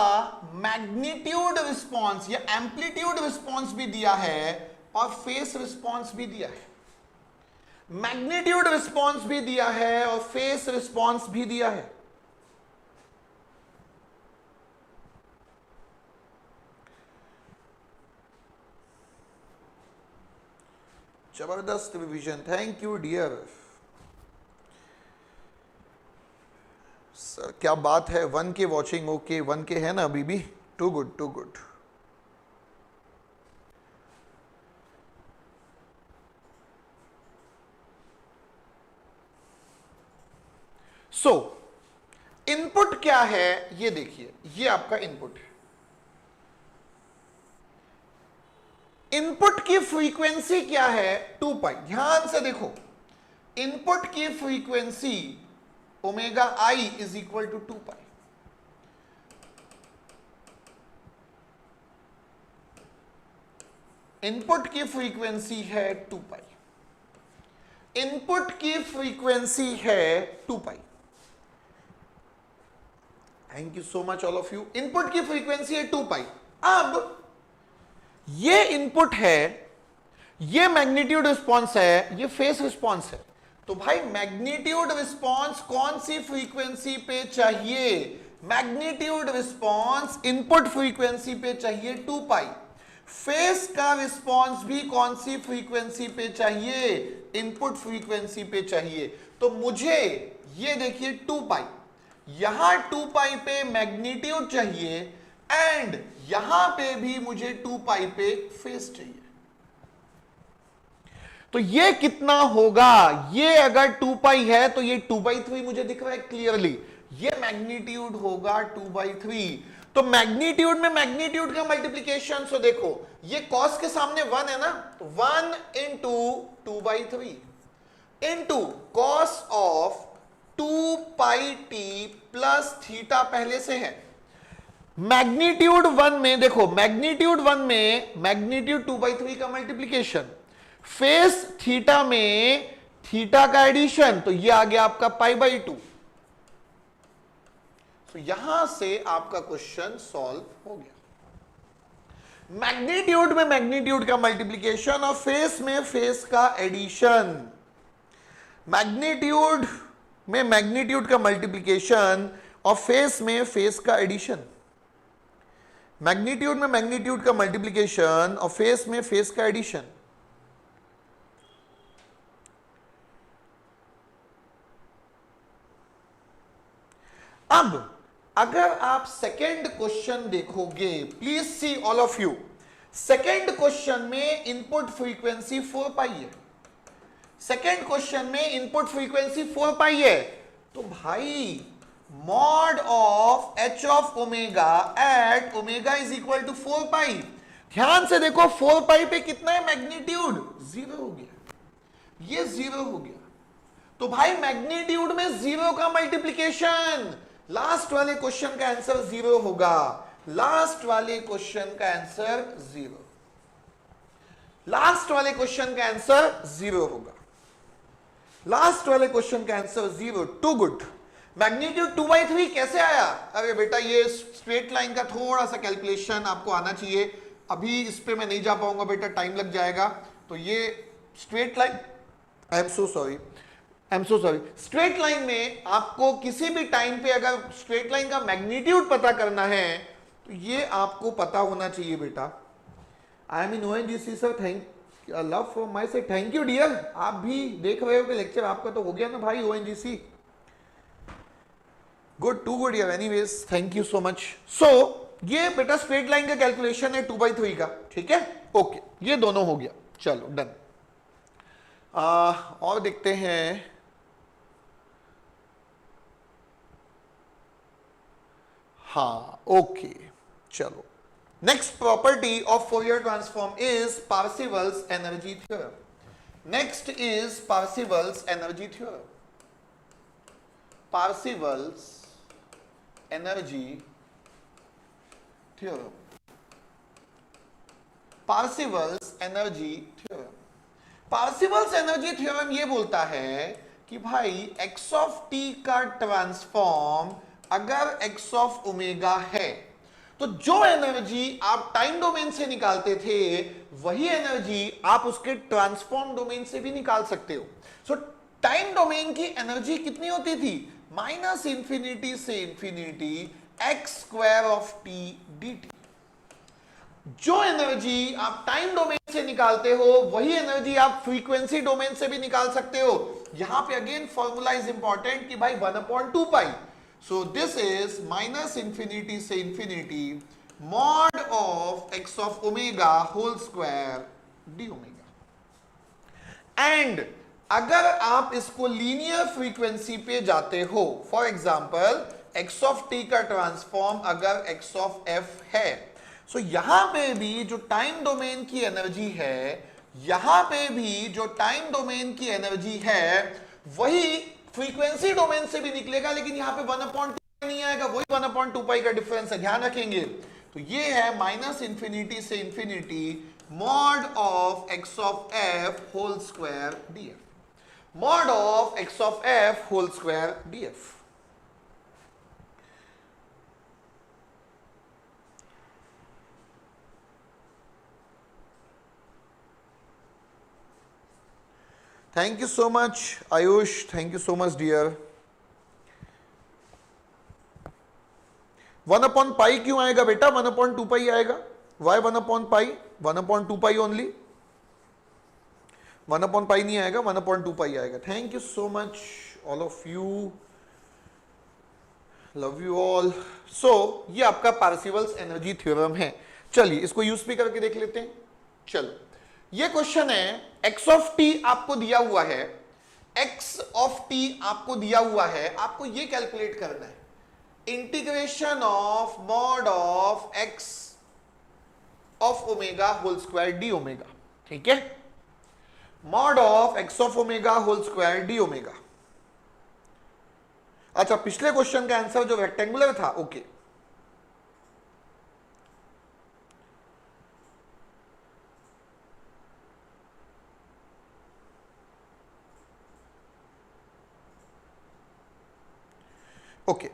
मैग्नीट्यूड रिस्पॉन्स या एम्पलीट्यूड रिस्पॉन्स भी दिया है और फेस रिस्पॉन्स भी दिया है। मैग्नीट्यूड रिस्पॉन्स भी दिया है और फेस रिस्पॉन्स भी दिया है। जबरदस्त revision, thank you dear sir, क्या बात है। 1 के वॉचिंग, ओके 1 के है ना अभी भी, too good too good. So input क्या है ये देखिए, ये आपका इनपुट है। इनपुट की फ्रीक्वेंसी क्या है 2π। ध्यान से देखो, इनपुट की frequency omega i is equal to 2π। Input की फ्रीक्वेंसी है 2π, इनपुट की फ्रीक्वेंसी है 2π। Thank you so much all of you. Input की फ्रीक्वेंसी है 2π। अब ये इनपुट है, ये मैग्नीट्यूड रिस्पॉन्स है, ये फेस रिस्पॉन्स है। तो भाई मैग्नीट्यूड रिस्पॉन्स कौन सी फ्रीक्वेंसी पे चाहिए? मैग्नीट्यूड रिस्पॉन्स इनपुट फ्रीक्वेंसी पे चाहिए 2π। फेस का रिस्पॉन्स भी कौन सी फ्रीक्वेंसी पे चाहिए? इनपुट फ्रीक्वेंसी पे चाहिए। तो मुझे ये देखिए 2π, यहां 2π पे मैग्नीट्यूड चाहिए एंड यहां पे भी मुझे 2π पे फेस चाहिए। तो ये कितना होगा? ये अगर 2π है तो ये 2/3 मुझे दिख रहा है क्लियरली, ये मैग्नीट्यूड होगा 2/3। तो मैग्नीट्यूड में मैग्नीट्यूड का मल्टीप्लीकेशन, सो देखो ये कॉस के सामने 1 है ना, तो 1 into 2/3 into cos of 2πt plus theta पहले से है। मैग्नीट्यूड 1 में देखो, मैग्नीट्यूड 1 में मैग्नीट्यूड 2/3 का मल्टीप्लीकेशन, फेस थीटा में थीटा का एडिशन, तो ये आ गया आपका π/2। तो यहां से आपका क्वेश्चन सॉल्व हो गया। मैग्नीट्यूड में मैग्नीट्यूड का मल्टीप्लीकेशन और फेस में फेस का एडिशन। मैग्नीट्यूड में मैग्नीट्यूड का मल्टीप्लीकेशन और फेस में फेस का एडिशन। मैग्नीट्यूड में मैग्नीट्यूड का मल्टीप्लीकेशन और फेस में फेस का एडिशन। अब अगर आप सेकेंड क्वेश्चन देखोगे, please see all of you, second question में इनपुट फ्रीक्वेंसी 4 पाई है। सेकेंड क्वेश्चन में इनपुट फ्रीक्वेंसी 4 पाई है, तो भाई mod of h of omega at omega is equal to 4 pi. ध्यान से देखो 4 पाई पे कितना है मैग्नीट्यूड, 0 हो गया, ये 0 हो गया। तो भाई मैग्नीट्यूड में 0 का मल्टीप्लीकेशन, लास्ट वाले क्वेश्चन का आंसर 0 होगा। लास्ट वाले क्वेश्चन का आंसर 0, लास्ट वाले क्वेश्चन का आंसर 0 होगा। लास्ट वाले क्वेश्चन का आंसर 0। To good. मैग्नीट्यूड 2/3 कैसे आया? अरे बेटा ये स्ट्रेट लाइन का थोड़ा सा कैलकुलेशन आपको आना चाहिए, अभी इस पे मैं नहीं जा पाऊंगा बेटा, टाइम लग जाएगा। तो ये straight line, I am so sorry, straight line में आपको किसी भी टाइम पे अगर स्ट्रेट लाइन का मैग्नीट्यूड पता करना है तो ये आपको पता होना चाहिए बेटा। I am in ONGC sir, thank love from my side, thank you dear. आप भी देख रहे हो कि लेक्चर आपका तो हो गया ना भाई ओएनजीसी, गुड, टू गुड यार, anyways thank you so much. So ये बेटा स्ट्रेट लाइन का कैलकुलेशन है 2/3 का, ठीक है, ओके, ये दोनों हो गया, चलो डन। और देखते हैं, हाँ ओके, चलो। Next property of Fourier transform is Parseval's energy theorem. Next is Parseval's energy theorem. Parseval's energy theorem, Parseval's energy theorem. Parseval's energy theorem ये बोलता है कि भाई x ऑफ t का ट्रांसफॉर्म अगर x ऑफ ओमेगा है तो जो एनर्जी आप टाइम डोमेन से निकालते थे वही एनर्जी आप उसके ट्रांसफॉर्म डोमेन से भी निकाल सकते हो। सो टाइम डोमेन की एनर्जी कितनी होती थी? -इंफिनिटी से infinity x square of t dt। जो एनर्जी आप टाइम डोमेन से निकालते हो वही एनर्जी आप फ्रीक्वेंसी डोमेन से भी निकाल सकते हो। यहां पे अगेन फॉर्मूला इज इंपॉर्टेंट कि भाई 1/2 pi. So this is -infinity से infinity mod of x of omega whole square d omega. And अगर आप इसको लीनियर फ्रीक्वेंसी पे जाते हो, for example x of t का ट्रांसफॉर्म अगर एक्स ऑफ एफ है, सो यहां पे भी जो टाइम डोमेन की एनर्जी है, यहां पे भी जो टाइम डोमेन की एनर्जी है वही फ्रीक्वेंसी डोमेन से भी निकलेगा, लेकिन यहां पे 1/2 नहीं आएगा, वही 1/2 पाई का डिफरेंस है, ध्यान रखेंगे। तो ये है -इंफिनिटी से infinity mod of x of f whole square d f, mod of x of f whole square d f. Thank you so much Ayush, thank you so much dear. 1/π क्यों आएगा बेटा? 1/2 पाई आएगा। वाई 1/π? 1/2 पाई ओनली, 1/π नहीं आएगा, 1/2 पाई आएगा। Thank you so much all of you, love you all. So ये आपका पार्सीवल्स एनर्जी थ्योरम है। चलिए इसको यूज भी करके देख लेते हैं। चलो ये क्वेश्चन है, x ऑफ t आपको दिया हुआ है, x ऑफ t आपको दिया हुआ है, आपको ये कैलकुलेट करना है integration of mod of x of omega whole square d omega, ठीक है, mod of x of omega whole square d omega. अच्छा पिछले क्वेश्चन का आंसर जो रेक्टेंगुलर था, ओके ओके।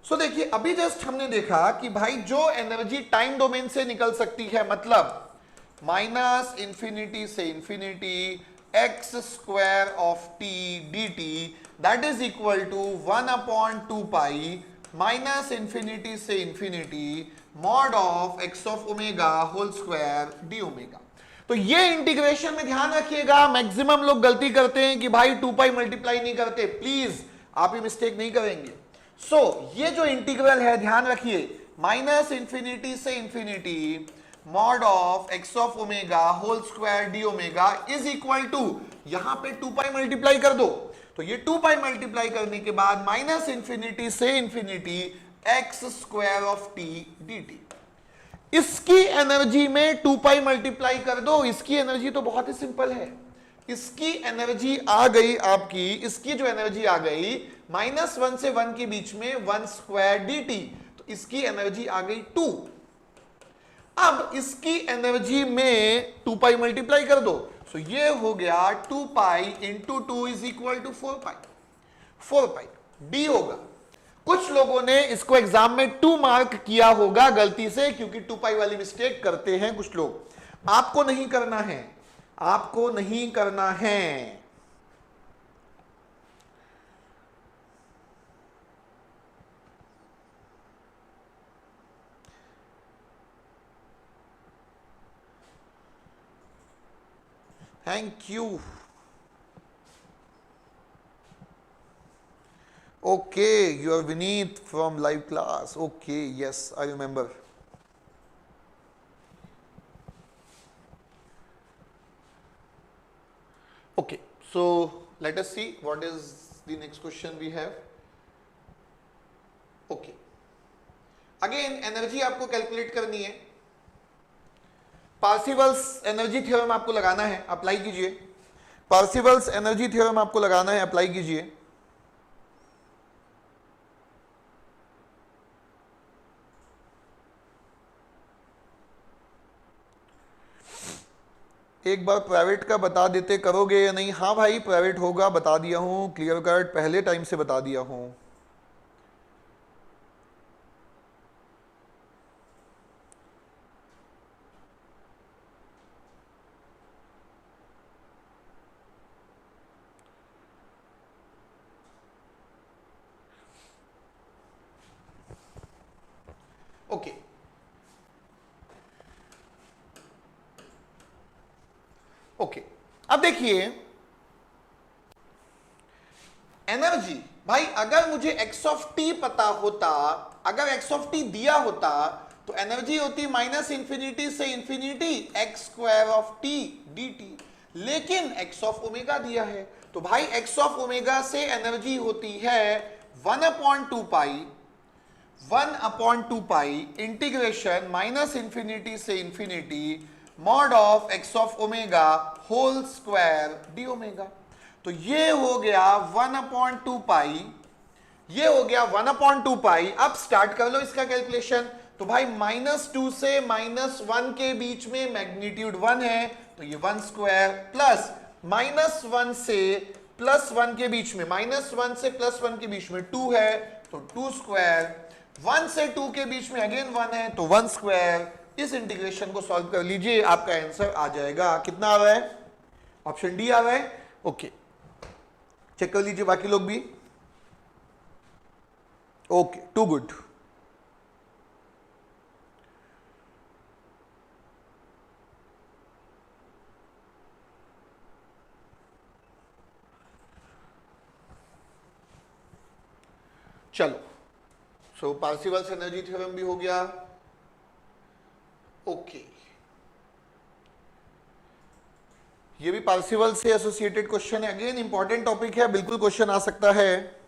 सो देखिए अभी जस्ट हमने देखा कि भाई जो एनर्जी टाइम डोमेन से निकल सकती है, मतलब -इंफिनिटी से infinity x square of t dt, that is equal to 1/2 pi -infinity से infinity mod of x of omega whole square d omega. तो ये इंटीग्रेशन में ध्यान रखिएगा, मैक्सिमम लोग गलती करते हैं कि भाई 2 पाई मल्टीप्लाई नहीं करते, प्लीज आप ये मिस्टेक नहीं करेंगे। सो ये जो इंटीग्रल है ध्यान रखिए, माइनस इंफिनिटी से infinity mod of x of omega whole square d omega is equal to, यहां पे 2 पाई मल्टीप्लाई कर दो, तो ये 2 पाई मल्टीप्लाई करने के बाद माइनस इंफिनिटी से infinity x square of t d T. इसकी एनर्जी में 2 पाई मल्टीप्लाई कर दो, इसकी एनर्जी तो बहुत ही सिंपल है, इसकी एनर्जी आ गई आपकी, इसकी जो एनर्जी आ गई -1 से 1 के बीच में 1 स्क्वायर डी टी, तो इसकी एनर्जी आ गई 2। अब इसकी एनर्जी में 2 पाई मल्टीप्लाई कर दो, सो ये हो गया 2 pi into 2 is equal to 4 pi, 4 pi d होगा। कुछ लोगों ने इसको एग्जाम में 2 मार्क किया होगा गलती से, क्योंकि 2 पाई वाली मिस्टेक करते हैं कुछ लोग। आपको नहीं करना है, आपको नहीं करना है। Thank you. Okay, you are Vineet from live class. Okay, yes, I remember. Okay, so let us see what is the next question we have. Okay, again energy आपको कैलकुलेट करनी है, पार्सिवल्स एनर्जी थ्योरम आपको लगाना है, अप्लाई कीजिए। पार्सिवल्स एनर्जी थ्योरम आपको लगाना है, अप्लाई कीजिए। एक बार प्राइवेट का बता देते, करोगे या नहीं? हाँ भाई, प्राइवेट होगा, बता दिया हूं, क्लियर कट पहले टाइम से बता दिया हूं। ओके, ओके, अब देखिए एनर्जी, भाई अगर मुझे एक्स ऑफ टी पता होता, अगर एक्स ऑफ टी दिया होता तो एनर्जी होती माइनस इंफिनिटी से infinity x square of t d t, लेकिन एक्स ऑफ ओमेगा दिया है, तो भाई एक्स ऑफ ओमेगा से एनर्जी होती है 1/2 pi, 1/2 pi integration minus infinity से infinity mod of x of omega whole square d omega. तो ये हो गया 1/2 पाई, ये हो गया 1/2 पाई। अब स्टार्ट कर लो इसका कैलकुलेशन। तो भाई -2 से -1 के बीच में मैग्नीट्यूड 1 है, तो ये 1 स्क्वायर प्लस -1 से +1 के बीच में, -1 से +1 के बीच में 2 है, तो 2 स्क्वायर, 1 से 2 के बीच में अगेन 1 है, तो 1 स्क्वायर। इस इंटीग्रेशन को सॉल्व कर लीजिए, आपका आंसर आ जाएगा। कितना आ रहा है? ऑप्शन डी आ रहा है। ओके, चेक कर लीजिए बाकी लोग भी। Okay, too good. चलो, सो पार्सिवल्स एनर्जी थ्योरम भी हो गया। ओके, ये भी पार्सिवल से एसोसिएटेड क्वेश्चन है, अगेन इंपॉर्टेंट टॉपिक है, बिल्कुल क्वेश्चन आ सकता है।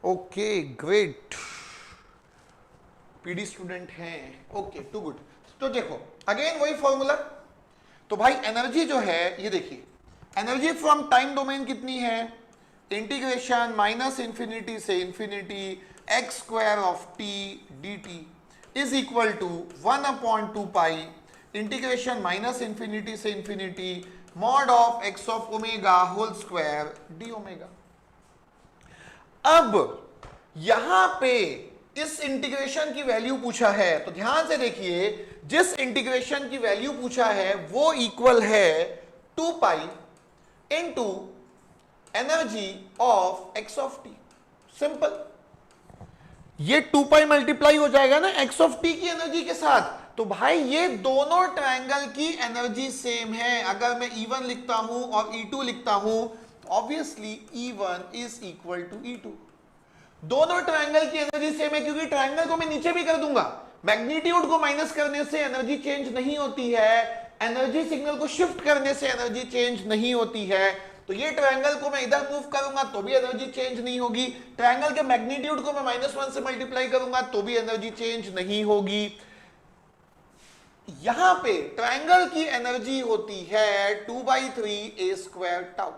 ओके, ग्रेट, पीडी स्टूडेंट हैं। Okay, too good. तो देखो अगेन वही फॉर्मूला। तो भाई एनर्जी जो है, ये देखिए एनर्जी फ्रॉम टाइम डोमेन कितनी है, इंटीग्रेशन माइनस इंफिनिटी से infinity x square of t d t is equal to 1/2 pi integration minus infinity से infinity mod of x of omega whole square d omega. अब यहां पे इस इंटीग्रेशन की वैल्यू पूछा है, तो ध्यान से देखिए, जिस इंटीग्रेशन की वैल्यू पूछा है वो इक्वल है 2 pi into energy of x of T. Simple, ये 2 पाई मल्टीप्लाई हो जाएगा ना एक्स ऑफ टी की एनर्जी के साथ, तो भाई ये दोनों ट्रायंगल की एनर्जी सेम है। अगर मैं E1 लिखता हूं और E2 लिखता हूं, obviously E1 is equal to E2। दोनों ट्रायंगल की एनर्जी सेम है, क्योंकि ट्रायंगल को मैं नीचे भी कर दूंगा, मैग्नीट्यूड को माइनस करने से एनर्जी चेंज नहीं होती है, एनर्जी सिग्नल को शिफ्ट करने से एनर्जी चेंज नहीं होती है। तो ये ट्रायंगल को मैं इधर मूव करूंगा तो भी एनर्जी चेंज नहीं होगी, ट्रायंगल के मैग्नीट्यूड को मैं -1 से मल्टीप्लाई करूंगा तो भी एनर्जी चेंज नहीं होगी। यहां पे ट्रायंगल की एनर्जी होती है 2/3 a² tau.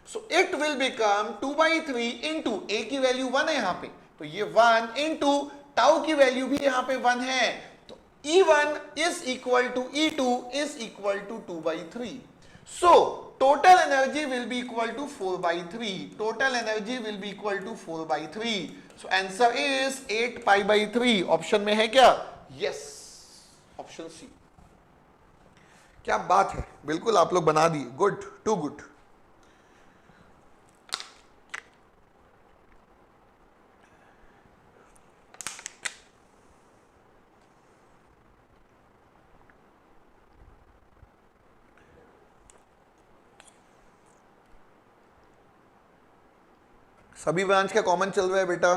So it will become 2/3 into a की वैल्यू 1 है यहां पे, तो ये 1 इंटू टाउ की वैल्यू भी यहां पे 1 है, तो E1 is equal to E2 is equal to 2/3। So total energy will be equal to 4/3। Total energy will be equal to 4/3। So answer is 8π/3। Option में है क्या? Yes, option C. क्या बात है, बिल्कुल आप लोग बना दिए, गुड, टू गुड। सभी ब्रांच का कॉमन चल रहा है बेटा।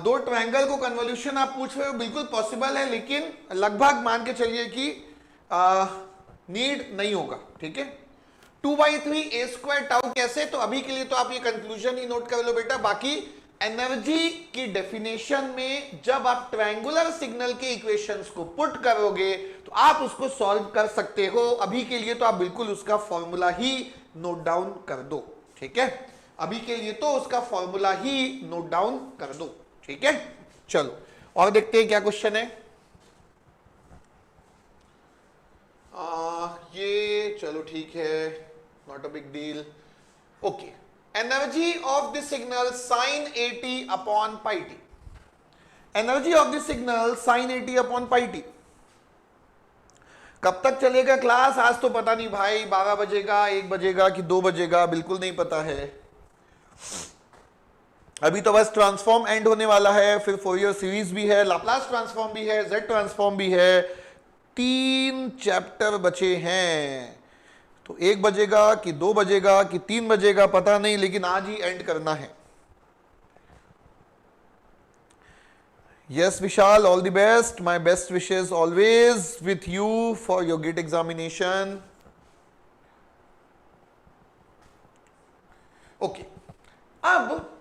दो ट्रायंगल को कन्वोल्यूशन आप पूछ रहे हो, बिल्कुल पॉसिबल है, लेकिन लगभग मान के चलिए कि नीड नहीं होगा, ठीक है। 2/3 a² टाउ कैसे, तो अभी के लिए तो आप ये कंक्लूजन ही नोट कर लो बेटा। बाकी एनर्जी की डेफिनेशन में जब आप ट्रायंगुलर सिग्नल के इक्वेशंस को पुट करोगे तो आप उसको सॉल्व कर सकते हो। अभी के लिए तो आप बिल्कुल उसका फॉर्मूला ही नोट डाउन कर दो, ठीक है। अभी के लिए तो उसका फॉर्मूला ही नोट डाउन कर दो, ठीक है। चलो और देखते हैं क्या क्वेश्चन है। ये चलो ठीक है, not a big deal. Okay, energy of the signal sin 80/πt। Energy of the signal sin 80/πt। कब तक चलेगा क्लास? आज तो पता नहीं भाई, 12 बजेगा, 1 बजेगा कि 2 बजेगा, बिल्कुल नहीं पता है। अभी तो बस ट्रांसफॉर्म एंड होने वाला है, फिर फोरियर सीरीज भी है, लाप्लास ट्रांसफॉर्म भी है, जेड ट्रांसफॉर्म भी है, 3 चैप्टर बचे हैं। तो 1 बजेगा कि 2 बजेगा कि 3 बजेगा पता नहीं, लेकिन आज ही एंड करना है। Yes Vishal, all the best, my best wishes always with you for your GATE examination. Okay, अब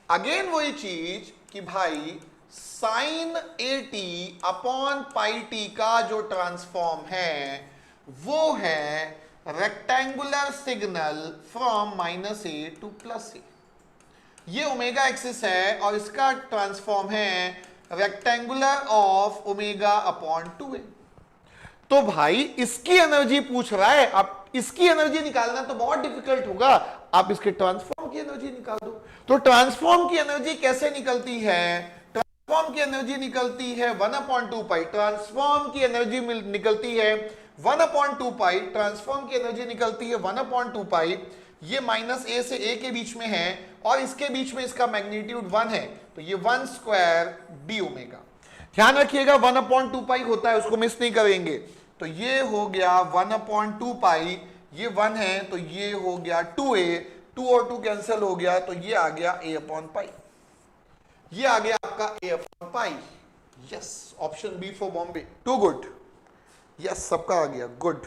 अगेन वही चीज कि भाई sin 80/πt का जो ट्रांसफॉर्म है वो है rectangular signal from -a to +a। ये ओमेगा एक्सिस है और इसका ट्रांसफॉर्म है रेक्टेंगुलर ऑफ ω/2a। तो भाई इसकी एनर्जी पूछ रहा है, आप इसकी एनर्जी निकालना तो बहुत डिफिकल्ट होगा, आप इसके ट्रांसफॉर्म की एनर्जी निकाल दो। तो ट्रांसफॉर्म की एनर्जी कैसे निकलती है? ट्रांसफॉर्म की एनर्जी निकलती है 1/2 पाई। ट्रांसफॉर्म की एनर्जी निकलती है 1/2 पाई। ट्रांसफॉर्म की एनर्जी निकलती है 1/2 पाई। ये -a से a के बीच में है और इसके बीच में इसका मैग्नीट्यूड 1 है, तो ये 1² d ओमेगा। ध्यान रखिएगा 1/2 पाई होता है, उसको मिस नहीं करेंगे। तो ये हो गया 1/2 पाई, ये 1 है तो ये हो गया 2a, 2 और 2 कैंसिल हो गया, तो ये आ गया a/पाई। ये आ गया आपका a/पाई। Yes, option B for Bombay, too good. Yes, सबका आ गया, गुड।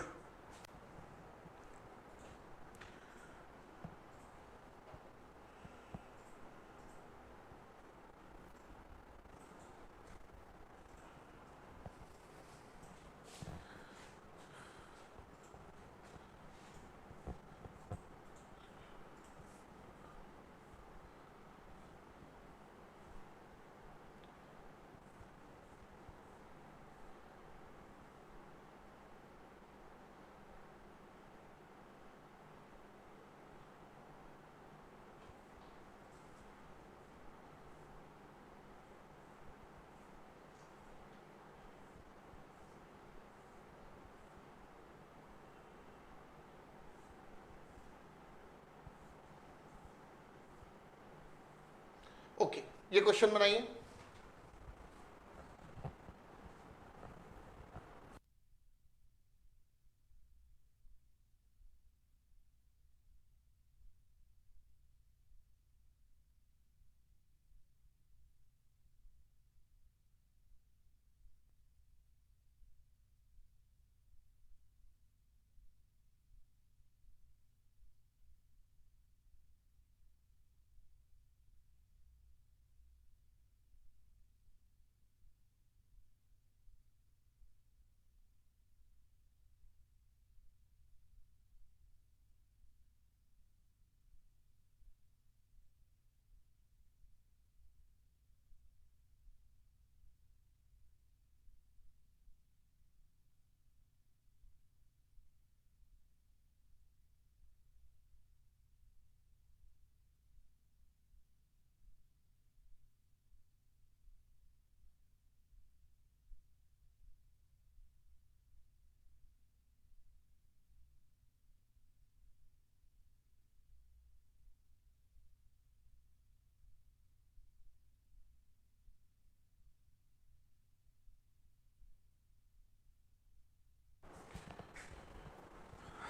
ओके, ये क्वेश्चन बनाइए।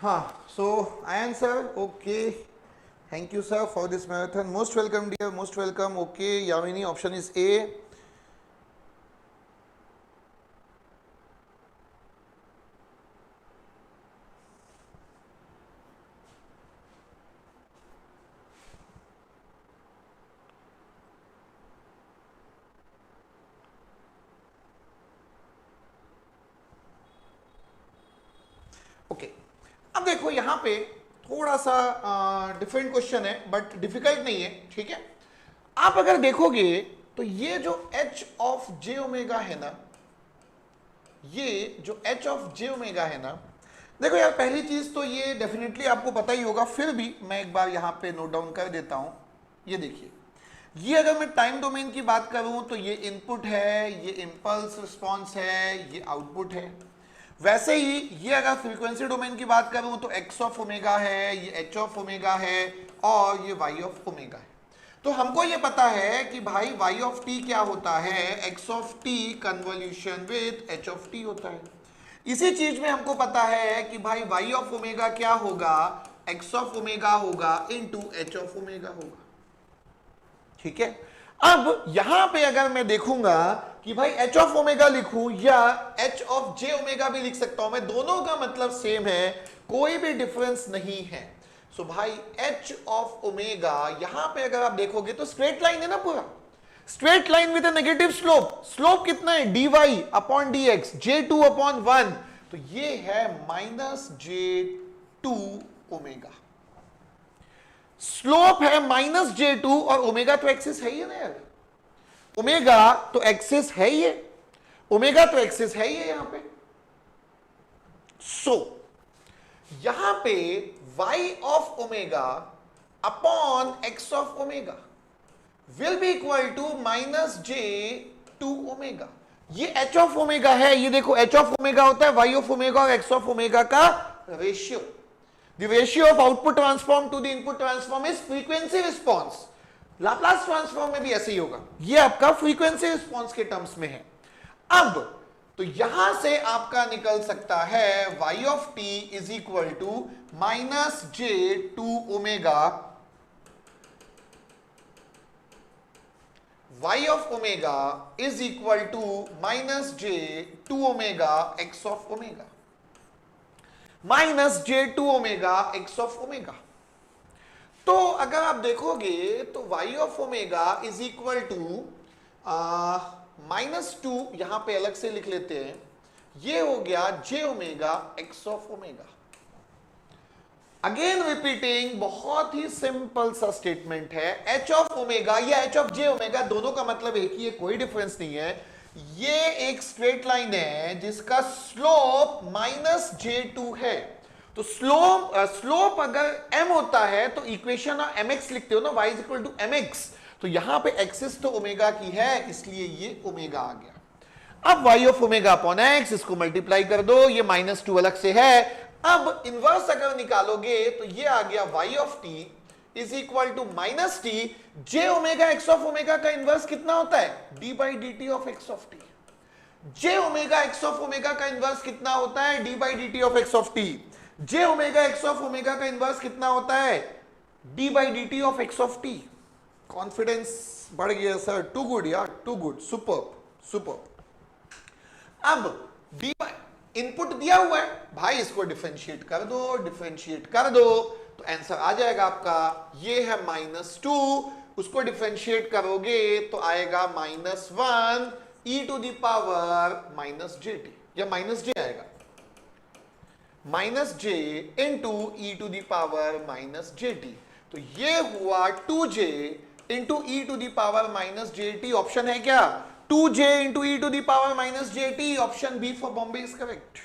हाँ, so Ayan sir, okay. Thank you sir for this marathon. Most welcome dear, most welcome. Okay, Yamini, option is A. Okay, अब देखो यहां पे थोड़ा सा डिफरेंट क्वेश्चन है बट डिफिकल्ट नहीं है, ठीक है। आप अगर देखोगे तो ये जो h ऑफ जे ओमेगा है ना, ये जो h ऑफ जे ओमेगा है ना, देखो यार पहली चीज तो ये डेफिनेटली आपको पता ही होगा, फिर भी मैं एक बार यहां पे नोट डाउन कर देता हूं। ये देखिए, ये अगर मैं टाइम डोमेन की बात करूं तो ये इनपुट है, ये इम्पल्स रिस्पॉन्स है, ये आउटपुट है। वैसे ही ये अगर फ्रीक्वेंसी डोमेन की बात करूं तो x ऑफ ओमेगा है, ये h ऑफ ओमेगा है और ये y ऑफ ओमेगा है। तो हमको ये पता है कि भाई y ऑफ t क्या होता है, x of t convolution with h of t होता है। इसी चीज में हमको पता है कि भाई y ऑफ ओमेगा क्या होगा, x ऑफ ओमेगा होगा इनटू h ऑफ ओमेगा होगा, ठीक है। अब यहां पे अगर मैं देखूंगा कि भाई h ऑफ ओमेगा लिखूं या h ऑफ जे ओमेगा भी लिख सकता हूं मैं, दोनों का मतलब सेम है, कोई भी डिफरेंस नहीं है। सो भाई h ऑफ ओमेगा यहां पे अगर आप देखोगे तो स्ट्रेट लाइन है ना, पूरा straight line with a negative slope. Slope कितना है, dy upon dx, j2 upon 1, तो ये है माइनस j2 ओमेगा। स्लोप है माइनस j2 और ओमेगा तो एक्सिस है ही ना यार, ओमेगा तो एक्सिस है ही है, ओमेगा तो एक्सिस है ही है यहां पे। सो यहां पे y of omega upon x of omega will be equal to minus j2 omega. ये h ऑफ ओमेगा है, ये देखो h ऑफ ओमेगा होता है y ऑफ ओमेगा और x ऑफ ओमेगा का ratio. The ratio of output transform to the input transform is frequency response. Laplace transform में भी ऐसे ही होगा, ये आपका फ्रीक्वेंसी रिस्पॉन्स के टर्म्स में है। अब तो यहां से आपका निकल सकता है y of t is equal to minus j2 omega, y of omega is equal to minus j2 omega x of omega, minus j2 omega x of omega. तो अगर आप देखोगे तो y of omega is equal to -2, यहां पे अलग से लिख लेते हैं, ये हो गया j omega x of omega. Again repeating, बहुत ही सिंपल सा स्टेटमेंट है, h ऑफ ओमेगा या h ऑफ j ओमेगा दोनों का मतलब एक ही है, कोई डिफरेंस नहीं है। ये एक स्ट्रेट लाइन है जिसका स्लोप माइनस j2 है, तो स्लोप अगर m होता है तो इक्वेशन mx लिखते हो ना, y is equal to mx, तो यहां पे एक्सिस तो ओमेगा की है, इसलिए ये ओमेगा आ गया। अब y of omega upon x, इसको मल्टीप्लाई कर दो, ये -2 अलग से है। अब इनवर्स अगर निकालोगे तो ये आ गया y of t is equal to minus t j omega x of omega का इनवर्स कितना होता है d by d t of x of t. J omega x of omega का इनवर्स कितना होता है d by d t of x of t. J omega x of omega का इनवर्स कितना होता है d by d t of x of t. Confidence बढ़ गया सर, टू गुड यार, टू गुड, सुपर सुपर। अब डी इनपुट दिया हुआ है भाई, इसको डिफरेंशिएट कर दो, डिफरेंशिएट कर दो तो आंसर आ जाएगा आपका, ये है -2, उसको डिफरेंशिएट करोगे तो आएगा -1 e to the power -jt, या -j आएगा, -j into e to the power -jt। तो ये हुआ 2j into e to the power -jt। Option है क्या 2j into e to the power -jt। Option B for Bombay is correct.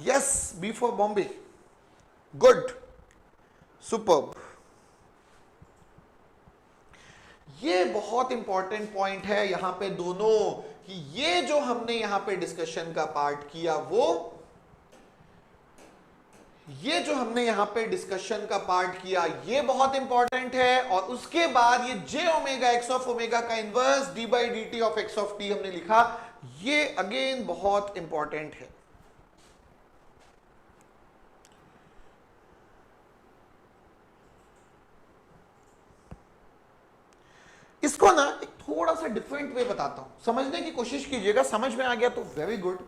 Yes, B for Bombay, good, superb. ये बहुत इंपॉर्टेंट पॉइंट है यहां पे दोनों, कि ये जो हमने यहां पे डिस्कशन का पार्ट किया वो, ये जो हमने यहां पे डिस्कशन का पार्ट किया ये बहुत इंपॉर्टेंट है। और उसके बाद ये जे ओमेगा एक्स ऑफ ओमेगा का inverse D by d t of x of T हमने लिखा, ये अगेन बहुत इंपॉर्टेंट है। इसको ना एक थोड़ा सा डिफरेंट वे बताता हूं, समझने की कोशिश कीजिएगा, समझ में आ गया तो very good,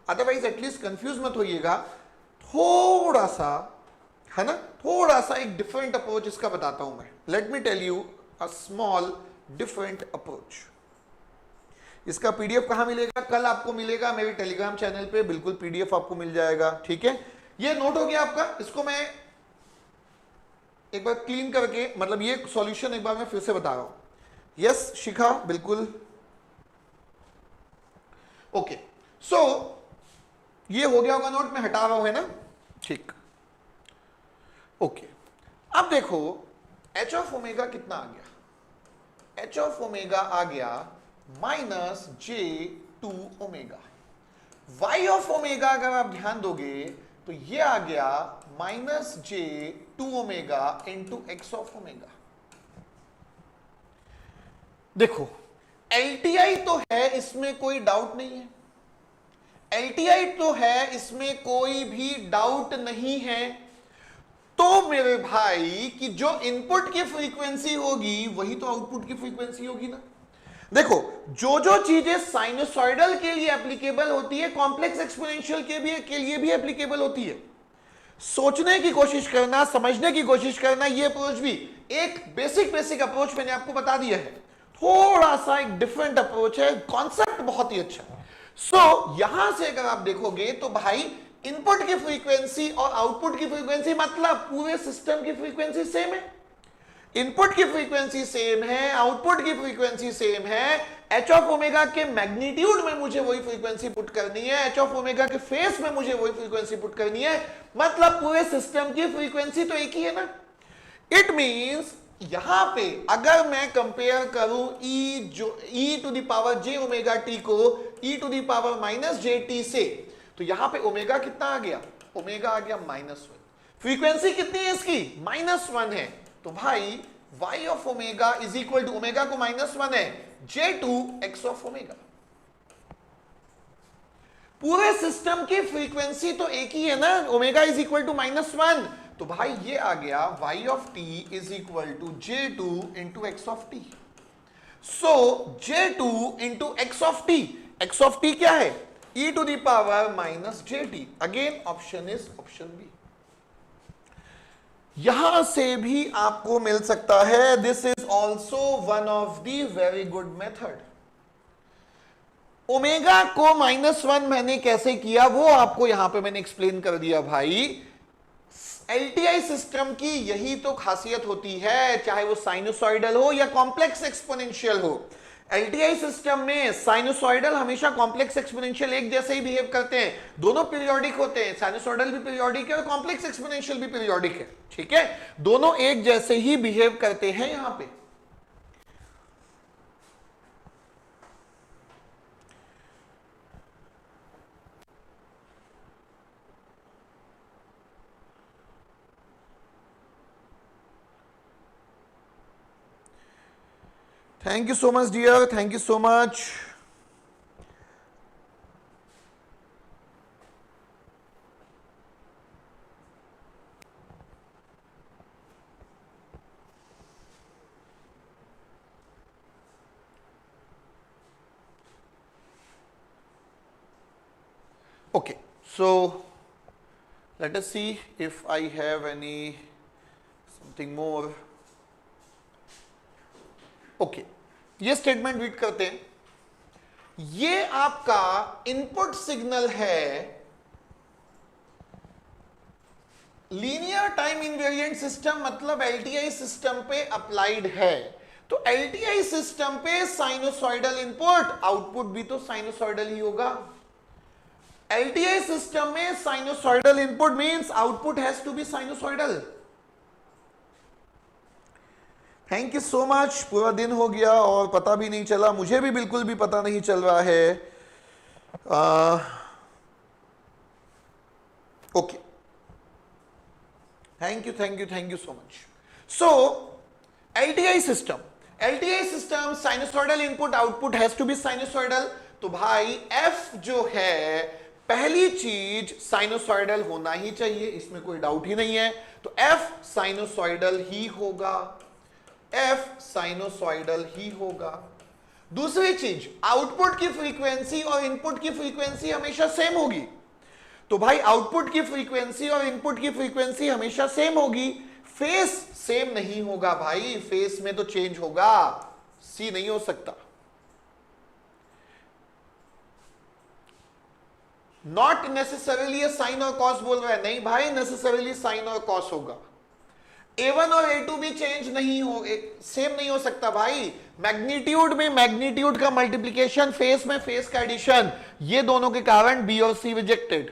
otherwise at least confuse मत होइएगा। थोड़ा सा है ना, थोड़ा सा एक डिफरेंट अप्रोच इसका बताता हूं मैं। Let me tell you a small different approach. इसका पीडीएफ कहां मिलेगा, कल आपको मिलेगा मेरे टेलीग्राम चैनल पे, बिल्कुल पीडीएफ आपको मिल जाएगा, ठीक है। ये नोट हो गया आपका, इसको मैं एक बार क्लीन करके, मतलब ये सॉल्यूशन एक बार मैं फिर से बता रहा हूं। यस शिखा, बिल्कुल ओके। सो ये हो गया होगा नोट, मैं हटा रहा हूं है ना, ठीक, ओके। अब देखो एच ऑफ ओमेगा कितना आ गया, एच ऑफ ओमेगा आ गया -j2 omega. Y of omega अगर आप ध्यान दोगे तो ये आ गया -j2 omega into x of omega. देखो एलटीआई तो है, इसमें कोई डाउट नहीं है, एलटीआई तो है, इसमें कोई भी डाउट नहीं है। तो मेरे भाई कि जो इनपुट की फ्रीक्वेंसी होगी वही तो आउटपुट की फ्रीक्वेंसी होगी ना। देखो जो चीजें साइनोसॉइडल के लिए एप्लीकेबल होती है, कॉम्प्लेक्स एक्सपोनेंशियल के लिए भी एप्लीकेबल होती है। सोचने की कोशिश करना, समझने की कोशिश करना, ये अप्रोच भी एक बेसिक अप्रोच मैंने आपको बता दिया है, थोड़ा सा एक डिफरेंट अप्रोच है, कॉन्सेप्ट बहुत ही अच्छा है। सो यहां से अगर आप देखोगे तो भाई इनपुट की फ्रीक्वेंसी और आउटपुट की फ्रीक्वेंसी, मतलब पूरे सिस्टम की फ्रीक्वेंसी सेम है, इनपुट की फ्रीक्वेंसी सेम है, आउटपुट की फ्रीक्वेंसी सेम है। एच ऑफ ओमेगा के मैग्नीट्यूड में मुझे वही फ्रीक्वेंसी पुट करनी है, एच ऑफ ओमेगा के फेस में मुझे वही फ्रीक्वेंसी पुट करनी है, मतलब पूरे सिस्टम की फ्रीक्वेंसी तो एक ही है ना। इट मींस यहां पे अगर मैं कंपेयर करूं e to the power j omega t को e to the power -jt से, तो यहां पे ओमेगा कितना आ गया, ओमेगा आ गया -1। फ्रीक्वेंसी कितनी है इसकी, -1 है। तो भाई y of omega is equal to, omega को -1 है, j2 x ऑफ ओमेगा। पूरे सिस्टम की फ्रीक्वेंसी तो एक ही है ना, ओमेगा इज इक्वल टू -1। तो भाई ये आ गया y of t is equal to j2 into x of t. So j2 into x of t, x of t क्या है e to the power -jt। Again option is option B. यहां से भी आपको मिल सकता है, this is also one of the very good method. Omega को -1 मैंने कैसे किया वो आपको यहां पे मैंने एक्सप्लेन कर दिया भाई। एलटीआई सिस्टम की यही तो खासियत होती है, चाहे वो साइनोसॉइडल हो या कॉम्प्लेक्स एक्सपोनेंशियल हो। एलटीआई सिस्टम में साइनोसॉइडल हमेशा कॉम्प्लेक्स एक्सपोनेंशियल एक जैसे ही बिहेव करते हैं, दोनों पीरियोडिक होते हैं, साइनोसॉइडल भी पीरियोडिक है और कॉम्प्लेक्स एक्सपोनेंशियल भी पीरियोडिक है, ठीक है, दोनों एक जैसे ही बिहेव करते हैं यहां पे। Thank you so much dear, thank you so much. Okay, so let us see if I have any something more. Okay, ये स्टेटमेंट रीड करते हैं. ये आपका इनपुट सिग्नल है लीनियर टाइम इनवेरिएंट सिस्टम, मतलब एलटीआई सिस्टम पे अप्लाइड है. तो एलटीआई सिस्टम पे साइनोसॉइडल इनपुट, आउटपुट भी तो साइनोसॉइडल ही होगा. एलटीआई सिस्टम में sinusoidal input means output has to be sinusoidal. Thank you so much. पूरा दिन हो गया और पता भी नहीं चला, मुझे भी बिल्कुल भी पता नहीं चल रहा है. Okay, thank you so much. So LTI system sinusoidal input output has to be sinusoidal. तो भाई एफ जो है पहली चीज साइनोसॉइडल होना ही चाहिए, इसमें कोई डाउट ही नहीं है. तो एफ साइनोसॉइडल ही होगा, एफ साइनोसॉइडल ही होगा. दूसरी चीज, आउटपुट की फ्रीक्वेंसी और इनपुट की फ्रीक्वेंसी हमेशा सेम होगी. तो भाई आउटपुट की फ्रीक्वेंसी और इनपुट की फ्रीक्वेंसी हमेशा सेम होगी. फेस सेम नहीं होगा भाई, फेस में तो चेंज होगा, सी नहीं हो सकता. नॉट नेसेसरीली साइन और कॉस बोल रहा है, नहीं भाई नेसेसरीली साइन और कॉस होगा. A1 और A2 भी चेंज नहीं हो, सेम नहीं हो सकता भाई. मैग्नीट्यूड में मैग्नीट्यूड का मल्टीप्लीकेशन, फेस में फेस का एडिशन, ये दोनों के कारण बी और सी रिजेक्टेड.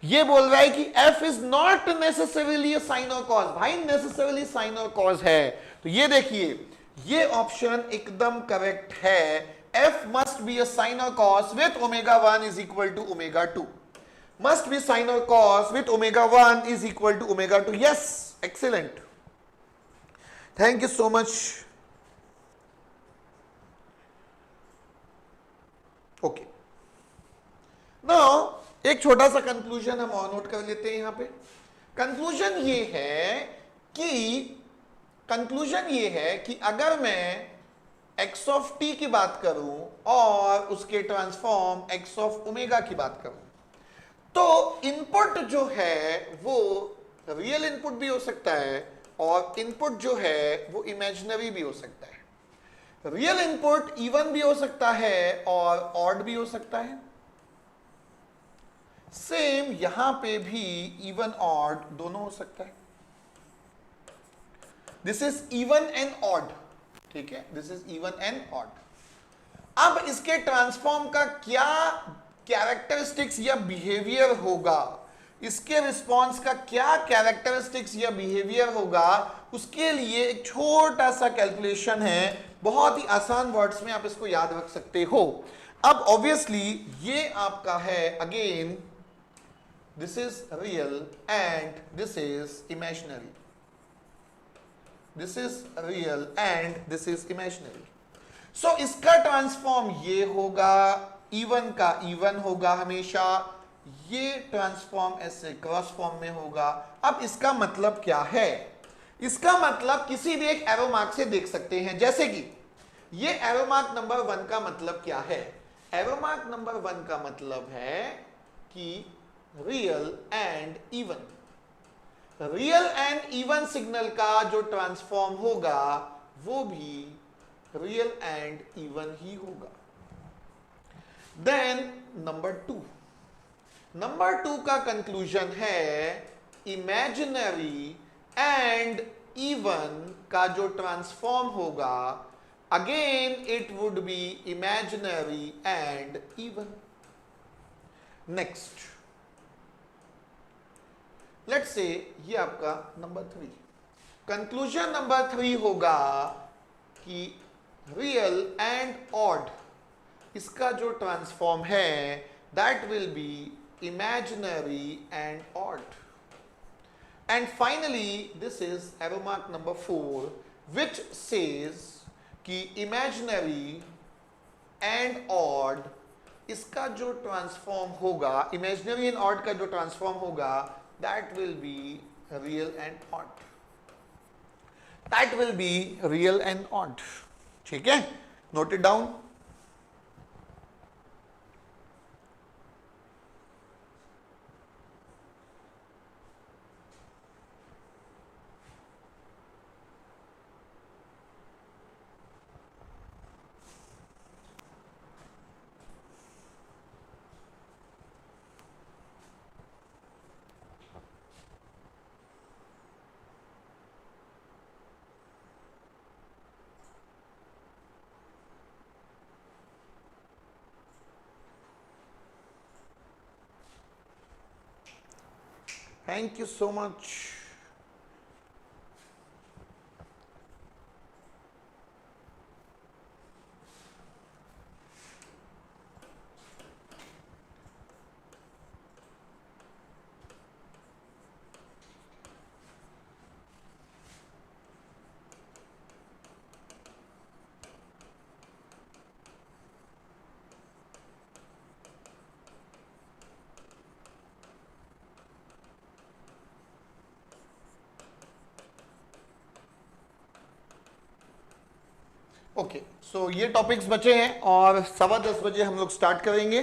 ये बोल रहा है कि F is not necessarily sine और कॉस. भाई नेसेसरीली साइन और कॉस है. तो ये देखिए, ये ऑप्शन एकदम करेक्ट है. F must be a sin or cos with omega 1 is equal to omega 2. Must be sin or cos with omega 1 is equal to omega 2. Yes, excellent. Thank you so much. Okay. Now, एक छोटा सा कंक्लूजन हम और नोट कर लेते हैं यहां पे. कंक्लूजन ये है कि अगर मैं x ऑफ t की बात करूं और उसके ट्रांसफॉर्म x ऑफ ओमेगा की बात करूं, तो इनपुट जो है वो रियल इनपुट भी हो सकता है और इनपुट जो है वो इमेजिनरी भी हो सकता है. रियल इनपुट इवन भी हो सकता है और ऑड भी हो सकता है. सेम यहां पे भी इवन ऑड दोनों हो सकता है. This is even and odd, ठीक है, this is even and odd. अब इसके ट्रांसफॉर्म का क्या कैरेक्टरिस्टिक्स या बिहेवियर होगा, इसके रिस्पॉन्स का क्या कैरेक्टरिस्टिक्स या बिहेवियर होगा, उसके लिए एक छोटा सा कैलकुलेशन है. बहुत ही आसान वर्ड्स में आप इसको याद रख सकते हो. अब ऑब्वियसली ये आपका है, again this is real and this is imaginary. This is real and this is imaginary. So इसका ट्रांसफॉर्म ये होगा, इवन का इवन होगा हमेशा, ये ट्रांसफॉर्म ऐसे क्रॉस फॉर्म में होगा. अब इसका मतलब क्या है? इसका मतलब किसी भी एक एरो मार्क से देख सकते हैं. जैसे कि ये एरो मार्क नंबर 1 का मतलब क्या है? एरो मार्क नंबर 1 का मतलब है कि real and even. Real and even signal का जो ट्रांसफॉर्म होगा वो भी रियल एंड इवन ही होगा. देन नंबर 2 का कंक्लूजन है इमेजिनरी एंड इवन का जो ट्रांसफॉर्म होगा, again it would be imaginary and even. Next let's say ये आपका नंबर 3. कंक्लूजन नंबर 3 होगा कि रियल एंड ऑड, इसका जो ट्रांसफॉर्म है that will B imaginary and odd. And finally this is arrow mark number 4 which says कि इमेजिनरी एंड ऑड इसका जो ट्रांसफॉर्म होगा, इमेजिनरी एंड ऑड का जो ट्रांसफॉर्म होगा, that will be real and odd, that will be real and odd. ठीक है, note it down. Thank you so much. Okay, so ये टॉपिक्स बचे हैं और 10:15 हम लोग स्टार्ट करेंगे।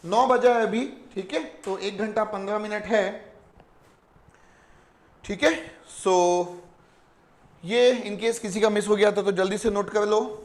9 बजा है अभी, ठीक है, तो 1 घंटा 15 मिनट है। ठीक है, सो ये इनकेस किसी का मिस हो गया था तो जल्दी से नोट कर लो।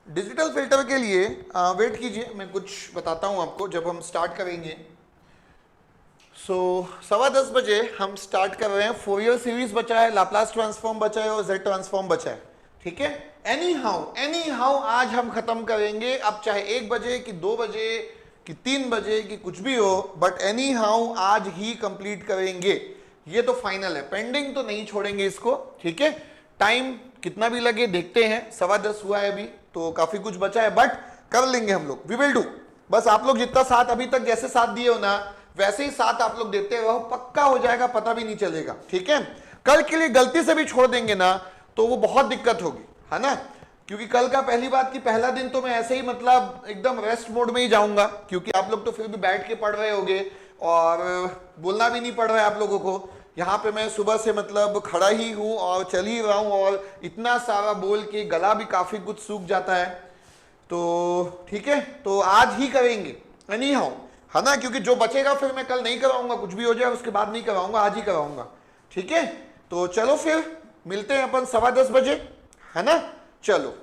डिजिटल फिल्टर के लिए वेट कीजिए, मैं कुछ बताता हूं आपको जब हम स्टार्ट करेंगे। सो 10:15 बजे हम स्टार्ट कर रहे हैं। फोरियर सीरीज बचा है, लाप्लास ट्रांसफॉर्म बचा है और जेड ट्रांसफॉर्म बचा है। ठीक है, एनी हाउ आज हम खत्म करेंगे। अब चाहे 1 बजे कि 2 बजे कि 3 बजे कि कुछ भी हो, बट एनी हाउ आज ही कंप्लीट करेंगे। ये तो फाइनल है, पेंडिंग तो नहीं छोड़ेंगे इसको। ठीक है, टाइम कितना भी लगे देखते हैं। 10:15 हुआ है अभी तो काफी कुछ बचा है, बट कर लेंगे हम लोग, वी विल डू। बस आप लोग जितना साथ अभी तक जैसे साथ दिए हो ना, वैसे ही साथ आप लोग देते रहो, पक्का हो जाएगा, पता भी नहीं चलेगा। ठीक है, कल के लिए गलती से भी छोड़ देंगे ना तो वो बहुत दिक्कत होगी, है ना। क्योंकि कल का पहली बात कि पहला दिन तो मैं ऐसे ही मतलब एकदम रेस्ट मोड में ही जाऊंगा, क्योंकि आप लोग तो फिर भी बैठ के पढ़ रहे होगे और बोलना भी नहीं पड़ रहा है आप लोगों को। यहाँ पे मैं सुबह से मतलब खड़ा ही हूँ और चल ही रहा हूँ और इतना सारा बोल के गला भी काफी कुछ सूख जाता है। तो ठीक है, तो आज ही करेंगे एनी हाउ, है ना, क्योंकि जो बचेगा फिर मैं कल नहीं कराऊंगा, कुछ भी हो जाए उसके बाद नहीं कराऊंगा, आज ही कराऊंगा। ठीक है, तो चलो फिर मिलते हैं अपन 10:15 बजे, है ना। चलो।